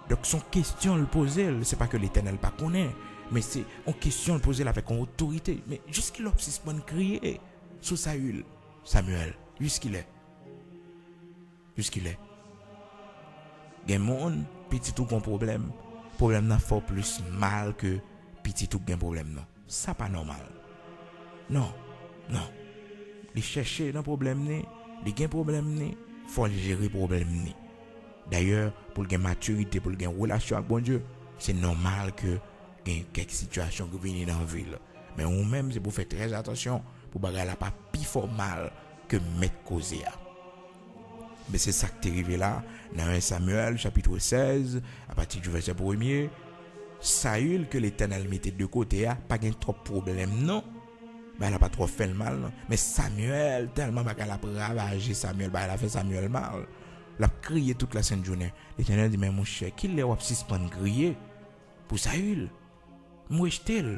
A: Donc son question le poser, c'est pas que l'Éternel pas connaît, mais c'est en question le poser avec une autorité. Mais jusqu'il a suspend crier sur Saül, Samuel, jusqu'il est. Jusqu'il est. Il y a un monde, petit tout un problème. Problème n'a pas plus mal que petit tout un problème. Non. Ça pas normal. Non. Il cherche un problème, il y a un problème, il faut gérer le problème. D'ailleurs, pour une maturité, pour une relation avec bon Dieu, c'est normal que il y ait quelques situations qui viennent dans la ville. Mais nous-mêmes, c'est pour faire très attention, pour ne pas plus fort mal que mettre causé. Mais c'est ça qui est arrivé là, dans 1 Samuel, chapitre 16, à partir du verset 1er. Saül, que l'Éternel mettait de côté, pas de trop de problème, non. Elle n'a pas trop fait le mal, non? Mais Samuel, tellement qu'elle a ravagé Samuel, elle a fait Samuel mal. Elle a crié toute la sainte journée. L'Éternel dit, mais mon cher, qui l'a suspend crier pour Saül? Moi,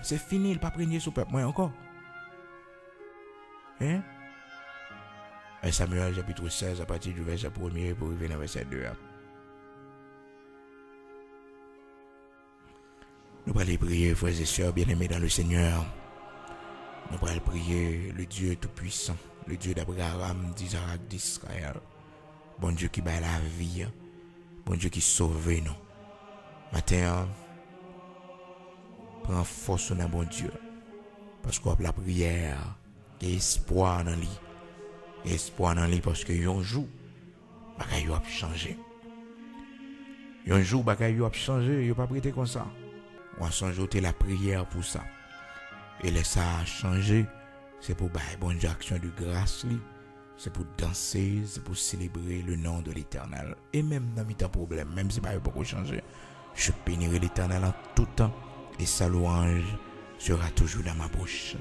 A: c'est fini, il n'a pas prégné sur le peuple, moi encore. Hein? Et Samuel, chapitre 16, à partir du verset 1er, pour arriver dans le verset 2. Nous allons prier, frères et sœurs bien-aimés dans le Seigneur. Nous allons prier le Dieu Tout-Puissant, le Dieu d'Abraham, d'Isaac, d'Israël. Bon Dieu qui bat la vie, bon Dieu qui sauve nous. Matin, prends force dans bon Dieu. Parce qu'on a la prière, il y a espoir dans lui. Il y a espoir dans lui parce que un jour, bagay yo a changé. Un jour, bagay yo a changé, yo pas prêté comme ça. On a changé la prière pour ça. Et laisse ça changer, c'est pour bailler bon Dieu action de grâce li. C'est pour danser, c'est pour célébrer le nom de l'Éternel. Et même dans mes problèmes, même si pas beaucoup changer, je bénirai l'Éternel en tout temps et sa louange sera toujours dans ma bouche.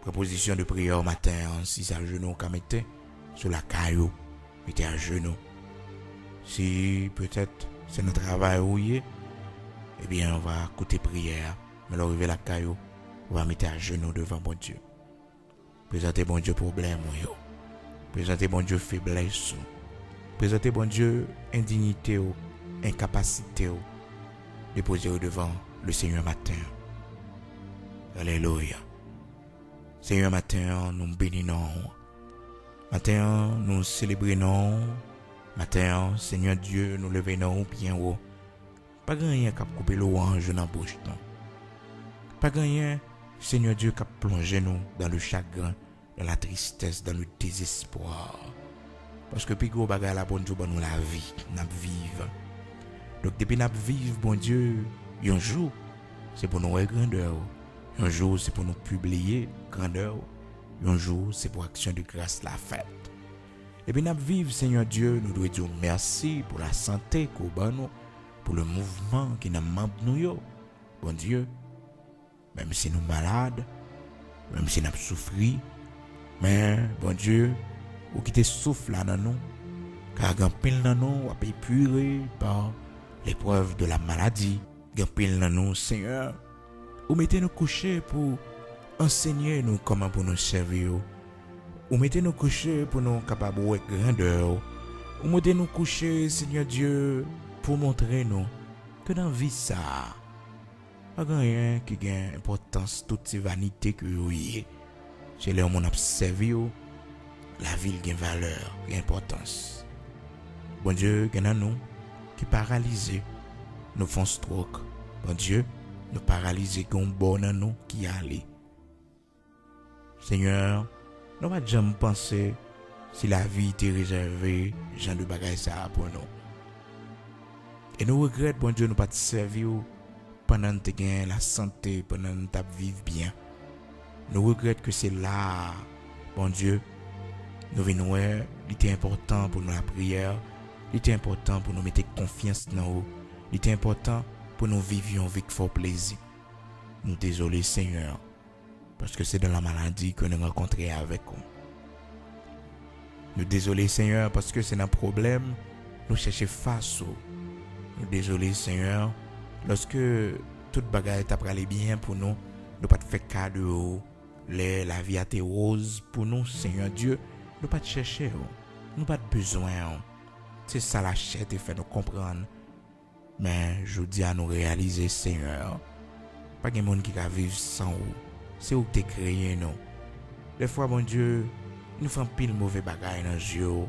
A: Proposition de prière au matin, si ça genou comme était sur la caillou, mettez à genoux. Si peut-être c'est notre travail rouillé, eh bien on va écouter prière, mais l'arrivée la caillou, on va mettre à genoux devant bon Dieu. Présentez bon Dieu problème, yo. Présentez bon Dieu faiblesse. Présentez bon Dieu indignité ou incapacité ou déposez devant le Seigneur matin. Alléluia. Seigneur matin, nous bénissons. Matin, nous célébrons. Matin, Seigneur Dieu, nous levons bien haut. Pas rien qui a coupé l'orange dans la bouche. Non. Pas rien, Seigneur Dieu, qui a plongé nous dans le chagrin, dans la tristesse, dans le désespoir. Parce que puis gros bagay la bonne Dieu nous la vie, nous vivre. Donc depuis nous vivre bon Dieu, un jour c'est pour nous grandeur. Un jour c'est pour nous publier grandeur. Un jour c'est pour action de grâce la fête. Et puis nous vivre Seigneur Dieu, nous devons dire merci pour la santé qu'on ban nous, pour le mouvement qui nous membre nous yo. Bon Dieu, même si nous malades, même si n'a souffri, mais bon Dieu, ou qui te souffle là dans nous, car grand pile dans nous a épuré par l'épreuve de la maladie, grand pile dans nous, Seigneur, ou mettez nous coucher pour enseigner nous comment pour nous servir, ou mettez nous coucher pour nous capables de grandeur, ou mettez nous coucher, Seigneur Dieu, pour montrer nous que dans la vie ça, pas rien qui a importance, toutes ces vanités que vous avez. C'est là où on observe, la ville a une valeur, une importance. Bon Dieu, il y a nous qui paralysés, nous font stroke. Bon Dieu, nous paralysés, qui ont bon dans nous qui allait. Seigneur, nous ne pouvons jamais penser si la vie était réservée, genre de bagaille ça pour nous. Et nous regrettons, bon Dieu, nous ne pas te servir pendant que tu as la santé, pendant que tu vivre bien. Nous regrettons que c'est là, bon Dieu, nous venons, il était important pour nous la prière, il était important pour nous mettre confiance dans nous, il était important pour nous vivre avec fort plaisir. Nous désolés, Seigneur, parce que c'est dans la maladie que nous rencontrons avec vous. Nous désolés, Seigneur, parce que c'est un problème, nous cherchons face. Nous désolés, Seigneur, lorsque toute bagaille t'a parlé bien pour nous, nous pas te faire cadeau, la vie a été rose pour nous, Seigneur Dieu, nous pas te chercher, nous pas de besoin. C'est ça la chair te fait nous comprendre. Mais je dis à nous réaliser, Seigneur, pas de monde qui va vivre sans vous. C'est où tu créé nous. Des fois, mon Dieu, nous faisons pile mauvais bagaille dans les yeux.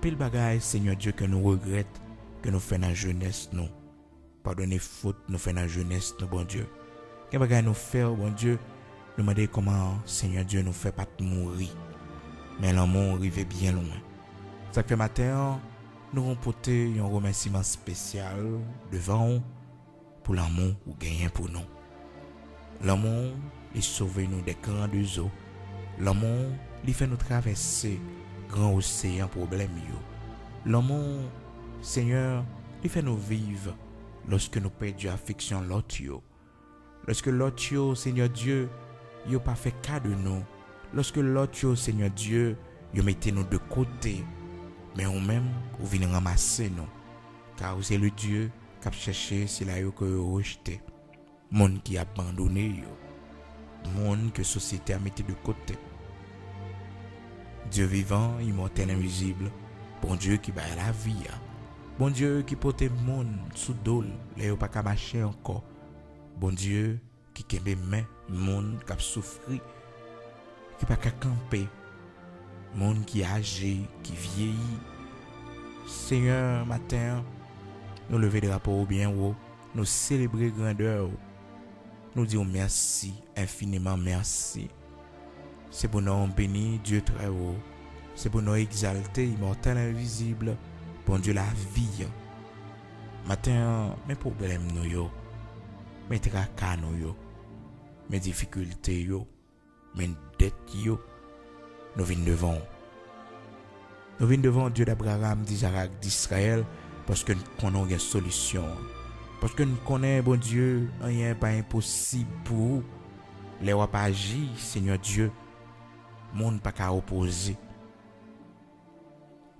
A: Pile bagaille, Seigneur Dieu, que nous regrettons, que nous faisons dans la jeunesse, nous. Pardonnez faute, nous faisons dans la jeunesse, nous, bon Dieu. Quel bagaille nous fait, bon Dieu, nous demandons comment, Seigneur Dieu, nous fait pas mourir. Mais l'amour arrive bien loin. Ça fait matin, nous remporter un remerciement spécial devant pour l'amour ou gagner pour nous. L'amour, il sauve nous des grands eaux. L'amour, il fait nous traverser grand océan problème. L'amour, Seigneur, il fait nous vivre lorsque nous perdons affection l'autre. Lorsque l'autre, Seigneur Dieu, il n'a pas fait cas de nous. Lorsque l'autre, Seigneur Dieu, il mettez nous de côté. Mais ou même, vous venez ramasser nous. Car c'est le Dieu qui a cherché, c'est là que vous rejetez. Monde qui a abandonné, monde que la société a mis de côté. Dieu vivant, immortel, invisible, bon Dieu qui bat la vie, bon Dieu qui porte le monde sous dol, là pas qu'à marcher encore, bon Dieu qui kembe main, monde qui a souffri, qui pas qu'à camper, monde qui âgé, qui vieillit. Seigneur, matin, nous lever des rapports bien haut, nous célébrer grandeur. Nous disons merci, infiniment merci. C'est pour nous bénir Dieu très haut. C'est pour nous exalter, immortel, invisible. Bon Dieu, la vie. Matin, mes problèmes, nous, mes tracas, nous, mes difficultés, mes dettes, nous venons devant. Nous venons devant Dieu d'Abraham, d'Isaac, d'Israël, parce que nous connaissons une solution. Parce que nous connaissons, bon Dieu, rien n'est pas impossible pour vous. Les rois pas agir, Seigneur Dieu. Monde pas qu'à opposer.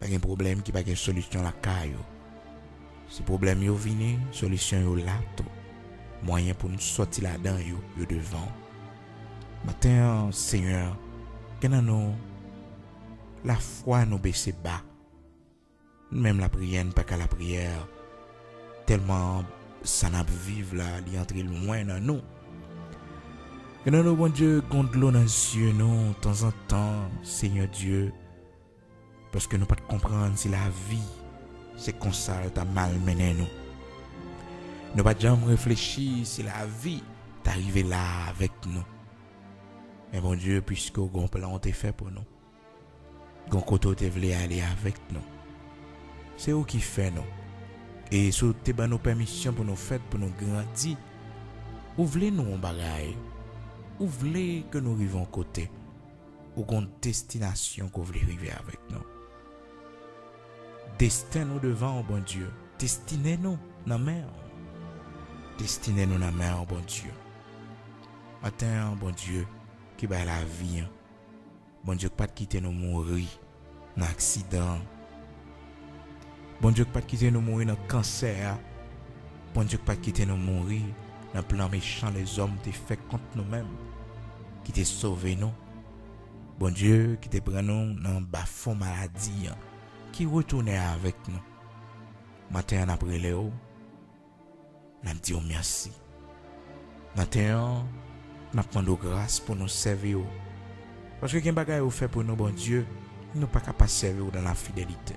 A: Pas de problème qui pas de solution la caille. Si problème yo vini, solution yo là tout. Moyen pour nous sortir là-dedans yo devant. Matin, Seigneur, que nous la foi nous baisser bas. Même la prière pas qu'à la prière. Tellement ça n'a vivre là, il entre loin dans nous. Que nous, bon Dieu, compte l'eau dans les yeux, nous, de temps en temps, Seigneur Dieu, parce que nous ne pouvons pas comprendre si la vie, c'est comme ça, t'as mal mené nous. Nous ne pouvons pas jamais réfléchir si la vie est arrivée là avec nous. Mais bon Dieu, puisque le grand plan est fait pour nous, le grand côté voulu aller avec nous, c'est où qui fait nous. Et sous tes nos permissions pour nous faire, pour nous grandir, ouvrez-nous un bagaille. Ou voulez que nous arrivions côté, ou une destination que vous voulez arriver avec nous. Destinez-nous devant, bon Dieu. Destinez-nous dans la mer. Destinez-nous dans la mer, bon Dieu. Matin, bon Dieu, qui bat la vie. Hein. Bon Dieu, pas de quitter nous mourir dans accident. Bon Dieu, pas de quitter nous mourir dans cancer. Bon Dieu, pas de quitter nous mourir dans plan méchant les hommes t'es fait contre nous-mêmes. Qui t'est sauvé nous. Bon Dieu, qui t'est pris nous dans bas fond maladie. Hein. Qui retourne avec nous. Matin après Léo, nous disons merci. Matin, nous demandons grâce pour nous servir. Parce que quel bagage vous fait pour nous, bon Dieu, nous ne sommes pas capables de servir dans la fidélité.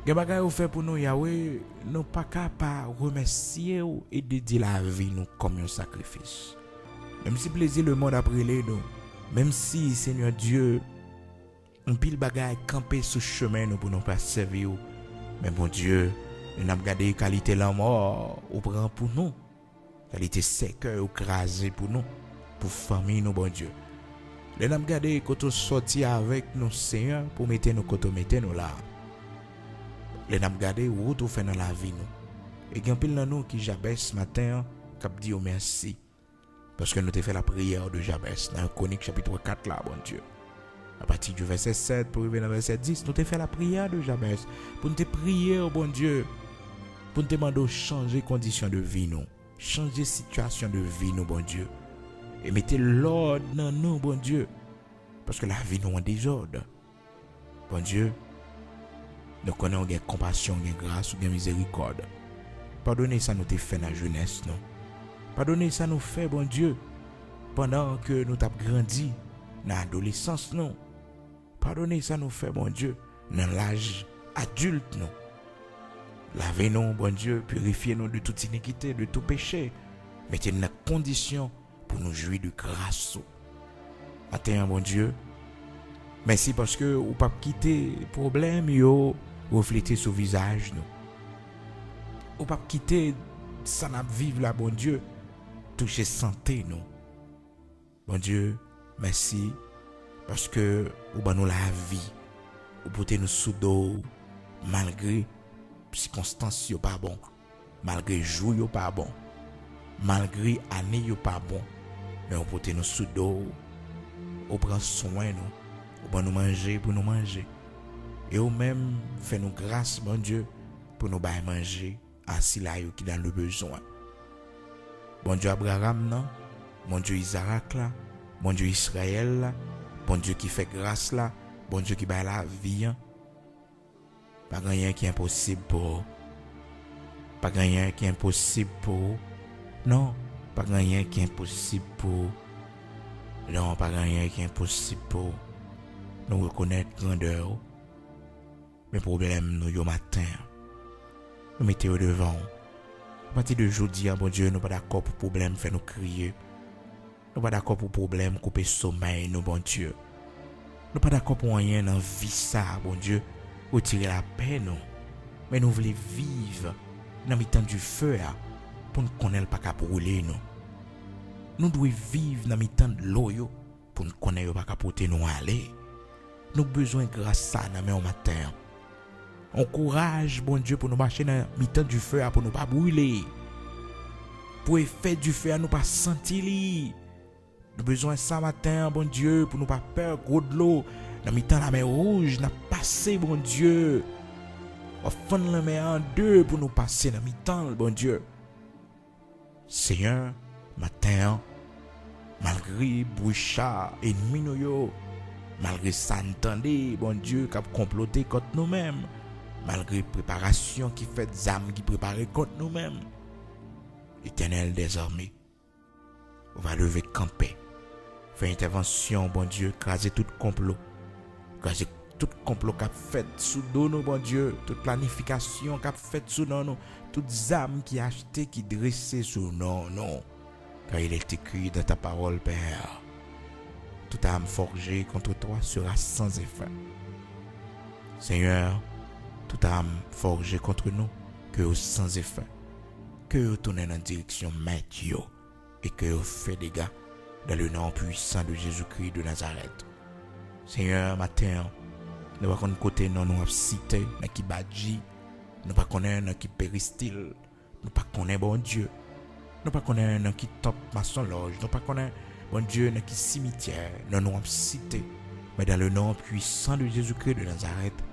A: Quel bagage vous fait pour nous, Yahweh, nous ne sommes pas capables de remercier et de dire la vie nous comme un sacrifice. Même si plaisir le monde après nous, même si, Seigneur Dieu, on pile bagage camper sous chemin nous pour nous pas servir. Mais bon Dieu, nous avons gardé qualité la mort au prend pour nous. Qualité sec ou crasé pour nous, pour famille nous bon Dieu. Nous avons gardé quand on sorti avec nous Seigneur pour mettre nous quand on mettait nous là. Nous avons gardé route ou fait dans la vie nous. Et il pile dans nous qui Jabès ce matin cap dit merci parce que nous t'ai fait la prière de Jabès dans Chronique chapitre 4 là bon Dieu. À partir du verset 7 pour arriver dans le verset 10, nous t'ai fait la prière de Jabès pour nous te prier au bon Dieu, pour nous demander de changer conditions de vie nous, changer situation de vie nous bon Dieu, et mettez l'ordre dans nous bon Dieu, parce que la vie nous en désordre. Bon Dieu, nous connaissons une compassion, une grâce, une miséricorde. Pardonnez ça nous t'ai fait dans la jeunesse non. Pardonnez ça nous fait bon Dieu pendant que nous t'avons grandi dans l'adolescence non. Pardonnez ça nous fait bon Dieu dans l'âge adulte non. Lavez-nous bon Dieu, purifiez-nous de toute iniquité, de tout péché. Mettez-nous dans la condition pour nous jouir de grâce. Attends bon Dieu. Merci parce que vous pas quitter problème yo refléter sur visage nous. Vous pas quitter ça n'a vivre là bon Dieu, toucher santé nous. Bon Dieu, merci parce que vous ba nous la vie. Vous portez nous sous dos malgré circonstances yo pas bon, malgré jour yo pas bon, malgré année yo pas bon, mais vous portez nous sous dos, vous prend soin nous, vous ba nous manger pour nous manger. Et vous même fait nous grâce bon Dieu pour nous bailler manger ainsi là yo qui dans le besoin. Bon Dieu Abraham non, bon Dieu Isaac là, bon Dieu Israël là, bon Dieu qui fait grâce là, bon Dieu qui baille la vie. Pas rien qui est impossible pour. Pas rien qui est impossible pour. Non, pas rien qui est impossible pour. Non, pas rien qui est impossible pour. Nous reconnaître grandeur. Mes problèmes nous yo matin. Nous mettez au devant. À partir de aujourd'hui, bon Dieu, nous pas d'accord pour problème faire nous crier. Nous pas d'accord pour problème couper sommeil nous bon Dieu. Nous pas d'accord pour rien dans vie ça bon Dieu. Retirer la paix non. Mais nous voulons vivre dans le temps du feu pour nous connaître pas qu'à brûler nous. Nous devons vivre dans le temps de l'eau pour nous connaître pas qu'à porter nous aller. Nous avons besoin grâce à nous matin. Encourage bon Dieu pour nous marcher dans le temps du feu pour nous pas brûler. Pour effet du feu nous pas sentir. Nous avons besoin ça matin bon Dieu pour nous pas peur gros de l'eau. Dans le temps la mer rouge n'a passé bon Dieu. On fend la mer en deux pour nous passer dans le temps bon Dieu. Seigneur, matin malgré boucha ennemi nous yo, malgré ça entendez bon Dieu qui a comploté contre nous-mêmes, malgré préparation qui fait des âmes qui préparent contre nous-mêmes. Éternel des armées, on va lever camper. Faire intervention bon Dieu, craser tout complot. Craser tout complot qu'a fait sous nous bon Dieu, toute planification qu'a fait sous nous, toutes âmes qui achetées qui dressées sous nous non. Car il est écrit dans ta parole Père. Toute âme forgée contre toi sera sans effet. Seigneur, toute âme forgée contre nous que sans effet. Que vous tournez dans la direction maître et que vous faites des dégâts dans le nom puissant de Jésus-Christ de Nazareth. Seigneur, matin, nous ne connaissons pas côté non nous cité, dans qui badji, nous ne connaissons pas qui péristyle, nous ne connaissons pas bon Dieu, nous ne connaissons pas qui top maçon loge, nous ne connaissons bon Dieu, dans qui cimetière, dans nos cité, mais dans le nom puissant de Jésus-Christ de Nazareth,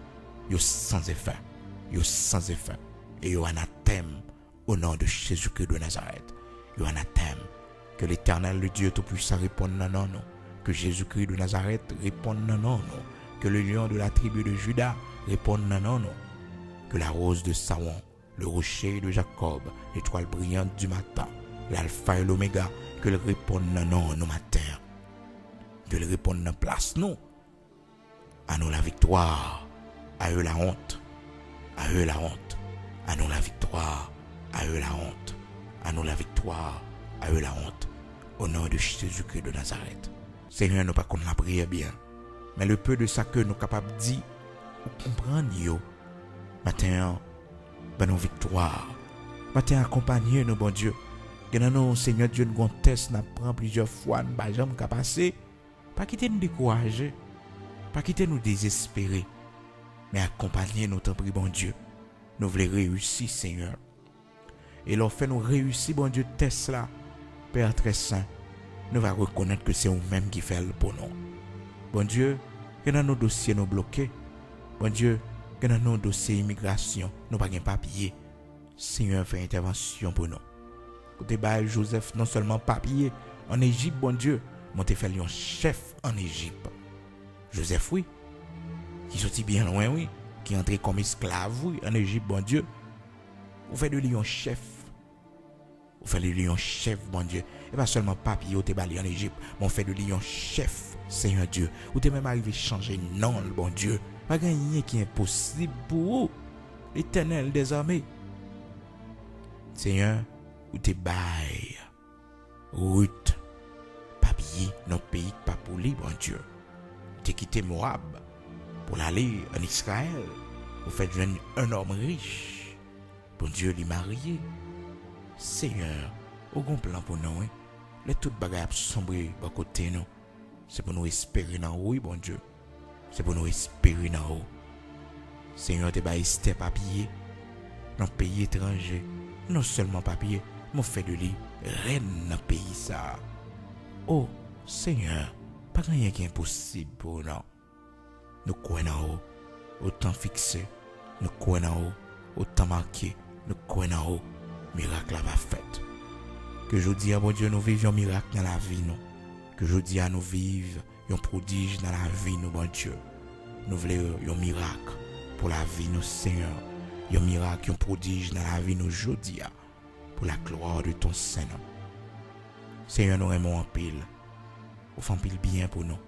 A: yo sans effet, yo sans effet, et yo anathème au nom de Jésus-Christ de Nazareth, yo anathème, que l'Éternel, le Dieu Tout-Puissant réponde non, non, que Jésus-Christ de Nazareth réponde non, non, que le lion de la tribu de Juda réponde non, non, non, que la rose de Saron, le rocher de Jacob, l'étoile brillante du matin, l'alpha et l'oméga, que le réponde non, non, nos matins, que le réponde en place, nous, à nous la victoire, à eux la honte, à eux la honte, à nous la victoire, à eux la honte, à nous la victoire, à eux la honte, au nom de Jésus-Christ de Nazareth. Seigneur, nous pas qu'on la prière bien, mais le peu de ça que nous capables de dire, ou comprendre, yo, matin, ben nos victoires, matin, accompagner nous, bon Dieu, que nous, Seigneur Dieu, nous test, nous prend plusieurs fois, nous pas jamais passer, pas quitter nous décourager, pas quitter nous désespérer, mais accompagner notre prix, bon Dieu. Nous voulons réussir, Seigneur. Et lorsque nous réussissons, bon Dieu, test là, Père très saint, nous allons reconnaître que c'est nous-mêmes qui fait le pour nous. Bon Dieu, que dans nos dossiers nous bloqués, bon Dieu, que dans nos dossiers immigration, nous n'avons pas de papier. Seigneur, fait intervention pour nous. Côté bas Joseph, non seulement papier en Égypte, bon Dieu, mais tu fait un chef en Égypte. Joseph, oui, qui sortit bien loin, oui, qui entrait comme esclave, oui, en Égypte, bon Dieu. Vous faites de lui un chef. Vous faites de lui un chef, bon Dieu. Et pas seulement papier, vous êtes en Égypte, mais on fait de lui un chef, Seigneur Dieu. Vous êtes même arrivé à changer non, bon Dieu. Pas rien qui est impossible pour vous, l'Éternel des armées. Seigneur, vous êtes bail, route, papier, notre pays, pas pour lui, bon Dieu. Vous êtes quitté Moab pour aller en Israël. Vous faites un homme riche. Bon Dieu, lui marié. Seigneur, au grand plan pour nous, hein? Les toutes bagages sombrer à côté nous. C'est pour nous espérer dans haut, bon Dieu. C'est pour nous espérer dans haut. Seigneur, te bail step papier dans pays étranger. Non seulement papier, mais fait de lui reine dans pays ça. Oh, Seigneur, pas rien qui est impossible pour nous. Nous croyons en haut, autant fixé. Nous croyons en haut, autant marqué. Nous croyons en haut, miracle va fait. Que je dis à mon Dieu, nous vivions un miracle dans la vie, nous. Que je dis à nous vivre un prodige dans la vie, nous, bon Dieu. Nous voulons un miracle pour la vie, nous, Seigneur. Un miracle, un prodige dans la vie, nous, aujourd'hui, pour la gloire de ton Seigneur. Seigneur, nous aimons en pile. Vous faites pile bien pour nous.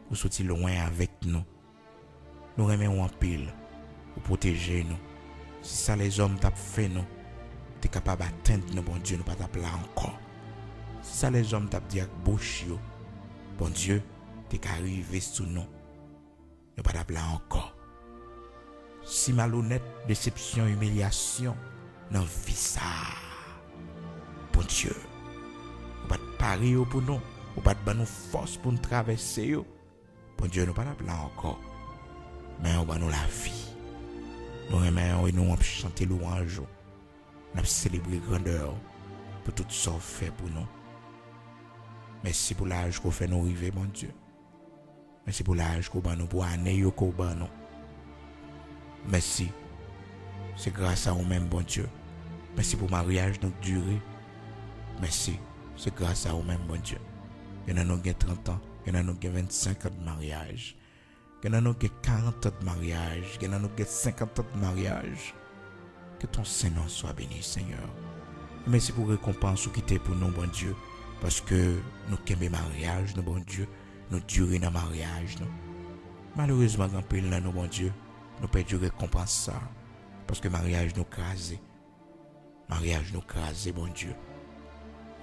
A: Vous sortez loin avec nous. Nous aimons en pile. Vous protégez nous. Si ça les hommes t'ont fait nous, t'es capable d'atteindre nous, bon Dieu, nous pas t'appeler encore. Si ça les hommes t'ont dit avec bouche, bon Dieu, t'es qu'arrivé sous nous, nous pas t'appeler encore. Si malhonnête, déception, humiliation, non vie ça, bon Dieu, nous pas te parier pour nous, nous pas te nous force pour nous traverser, bon Dieu, nous pas t'appeler encore, mais on va nous la vie. Nous aimons et nous chanter louange. Nous célébrer grandeur pour tout ça fait pour nous. Merci pour l'âge qu'on fait nous arriver, mon Dieu. Merci pour l'âge qu'on va nous pour année qu'on va nous. Merci. C'est grâce à vous-même, bon Dieu. Merci pour le mariage nous durer. Merci. C'est grâce à vous-même, bon Dieu. Il y en a nous qui 30 ans, il y en a nous qui 25 ans de mariage. Il y en a nous qui 40 ans de mariage, il y en a nous qui 50 ans de mariage. Que ton Saint-Nom soit béni, Seigneur. Merci pour récompense qui t'es pour nous, bon Dieu. Parce que nous aimons mariage, nous, bon Dieu. Nous durons dans le mariage, nous. Malheureusement, dans le pays, nous, bon Dieu, nous perdons récompense ça. Parce que mariage nous crase. Mariage nous crase, bon Dieu.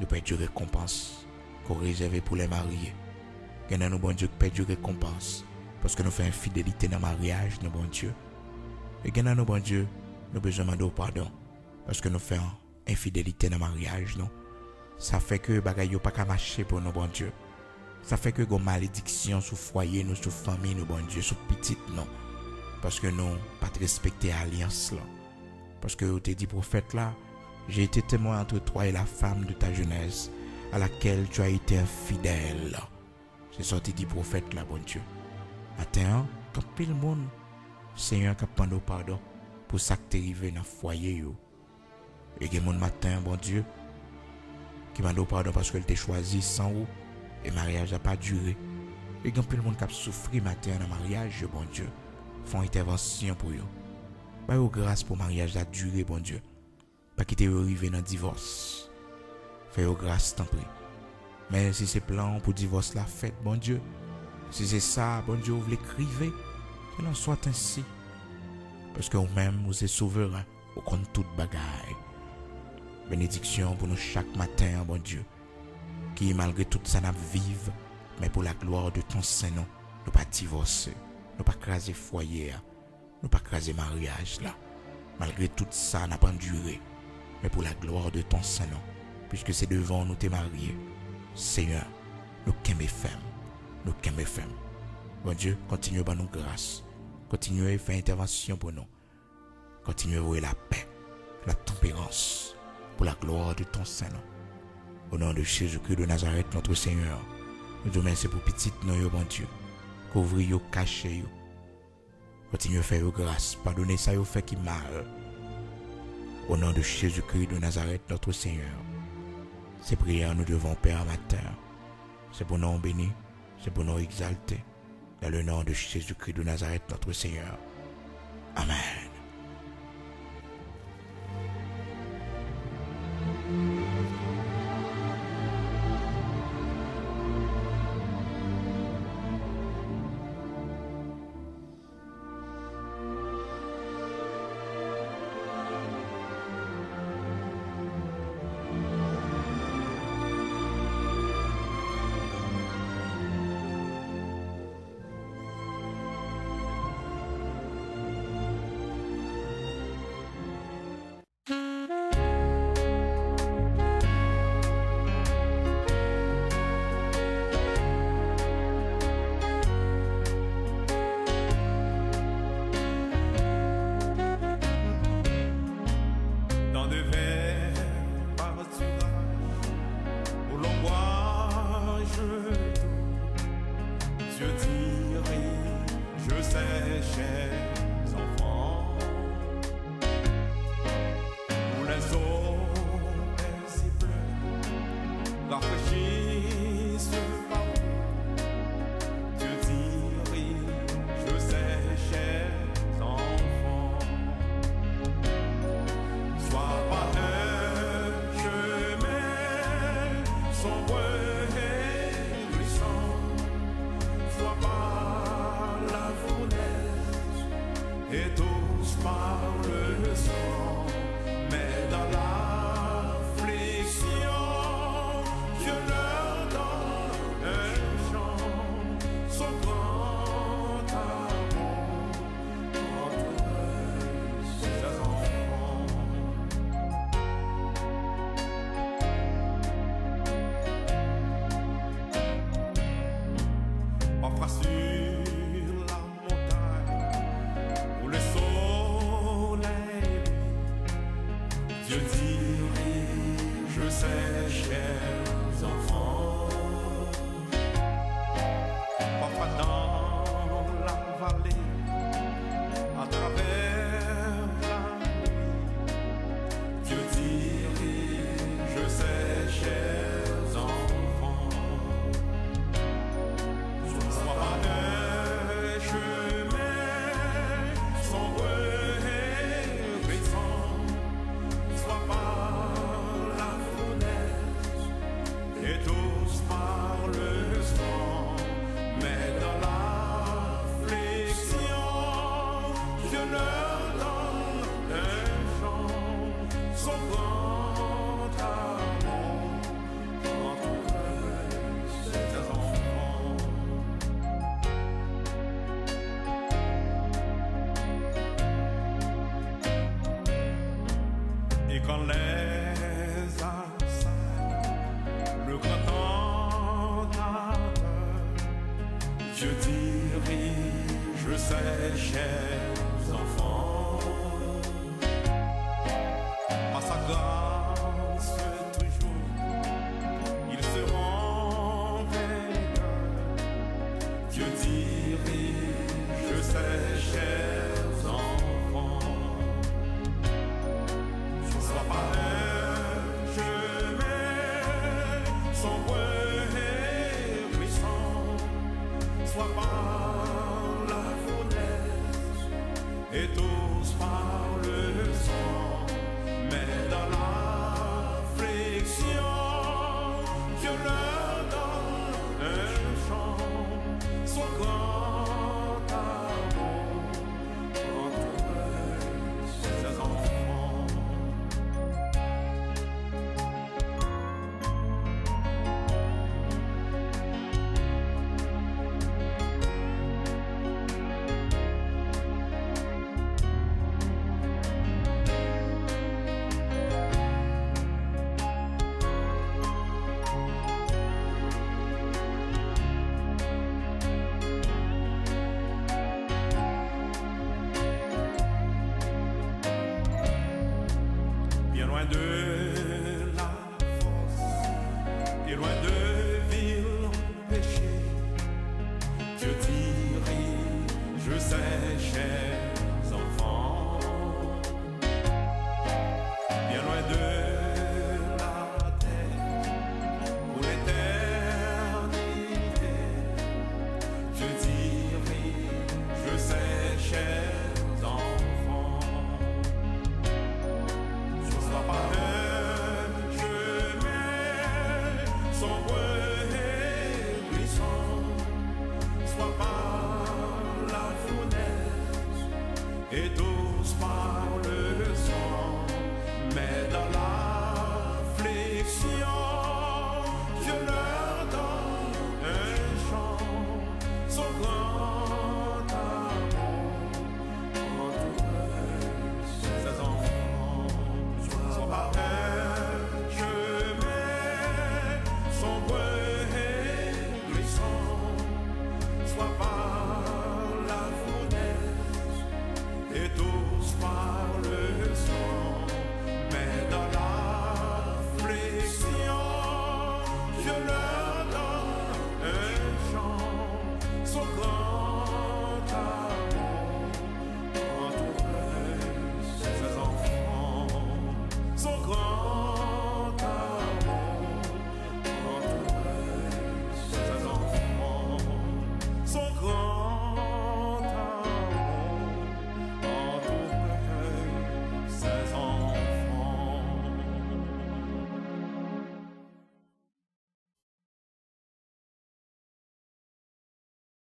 A: Nous perdons récompense qu'on réserve pour les mariés. Il y en a nous, bon Dieu, qui perdons récompense. Parce que nous faisons infidélité dans le mariage, nous, bon Dieu. Et il y en a nous, bon Dieu, nous besoin de pardon. Parce que nous faisons infidélité dans le mariage, non. Ça fait que les bagailles pas qu'à marcher pour nous, bon Dieu. Ça fait que les malédictions sur foyer, nous, sur famille, nous, bon Dieu, sur petite, non. Parce que nous pas respecter l'alliance, là. Parce que tu dit prophète là, j'ai été témoin entre toi et la femme de ta jeunesse. à laquelle tu as été infidèle. C'est sorti du prophète là, bon Dieu. Matin, quand pile monde, Seigneur qui prend pardon pour ça que tu es arrivé dans le foyer. Yo. Et il y a mon matin, bon Dieu, qui m'a demandé pardon parce qu'elle t'a choisi sans vous et le mariage n'a pas duré. Et il y a plein de monde qui a souffert matin dans le mariage, bon Dieu. Font intervention pour eux. Bah, grâce pour le mariage a duré, bon Dieu. Pas quitter arrivé dans le divorce. Fais-vous grâce, t'en prie. Mais si c'est plan pour divorce la fête, bon Dieu. Si c'est ça, bon Dieu, vous l'écrivez, qu'il en soit ainsi. Parce que vous-même, vous êtes souverain, vous compte toute bagaille. Bénédiction pour nous chaque matin, bon Dieu. Qui, malgré tout ça, n'a vive, mais pour la gloire de ton Saint-Nom, nous pas divorcer, nous pas craser foyer, nous pas craser mariage là. Malgré tout ça, n'a pas enduré, mais pour la gloire de ton Saint-Nom, puisque c'est devant nous t'es mariés. Seigneur, nous qu'aimons femme, nous qu'aimons femme. Bon Dieu, continuez à nous grâce, continuez à faire intervention pour nous, continuez à voir la paix, la tempérance, pour la gloire de ton Saint-Nom. Au nom de Jésus-Christ de Nazareth, notre Seigneur, nous te remercions pour petite nous, bon Dieu, couvrir, cacher, continuez à faire grâce, pardonnez ça, vous fait qui mal. Au nom de Jésus-Christ de Nazareth, notre Seigneur, ces prières nous devons Père matin. C'est pour nous bénir, c'est pour nous exalter. Dans le nom de Jésus-Christ de Nazareth, notre Seigneur. Amen.
B: Par sa grâce toujours, il tous par le sang, mais dans l'affliction, Dieu leur donne un chant, son grand amour entre ses enfants. Bien loin de la force, et loin de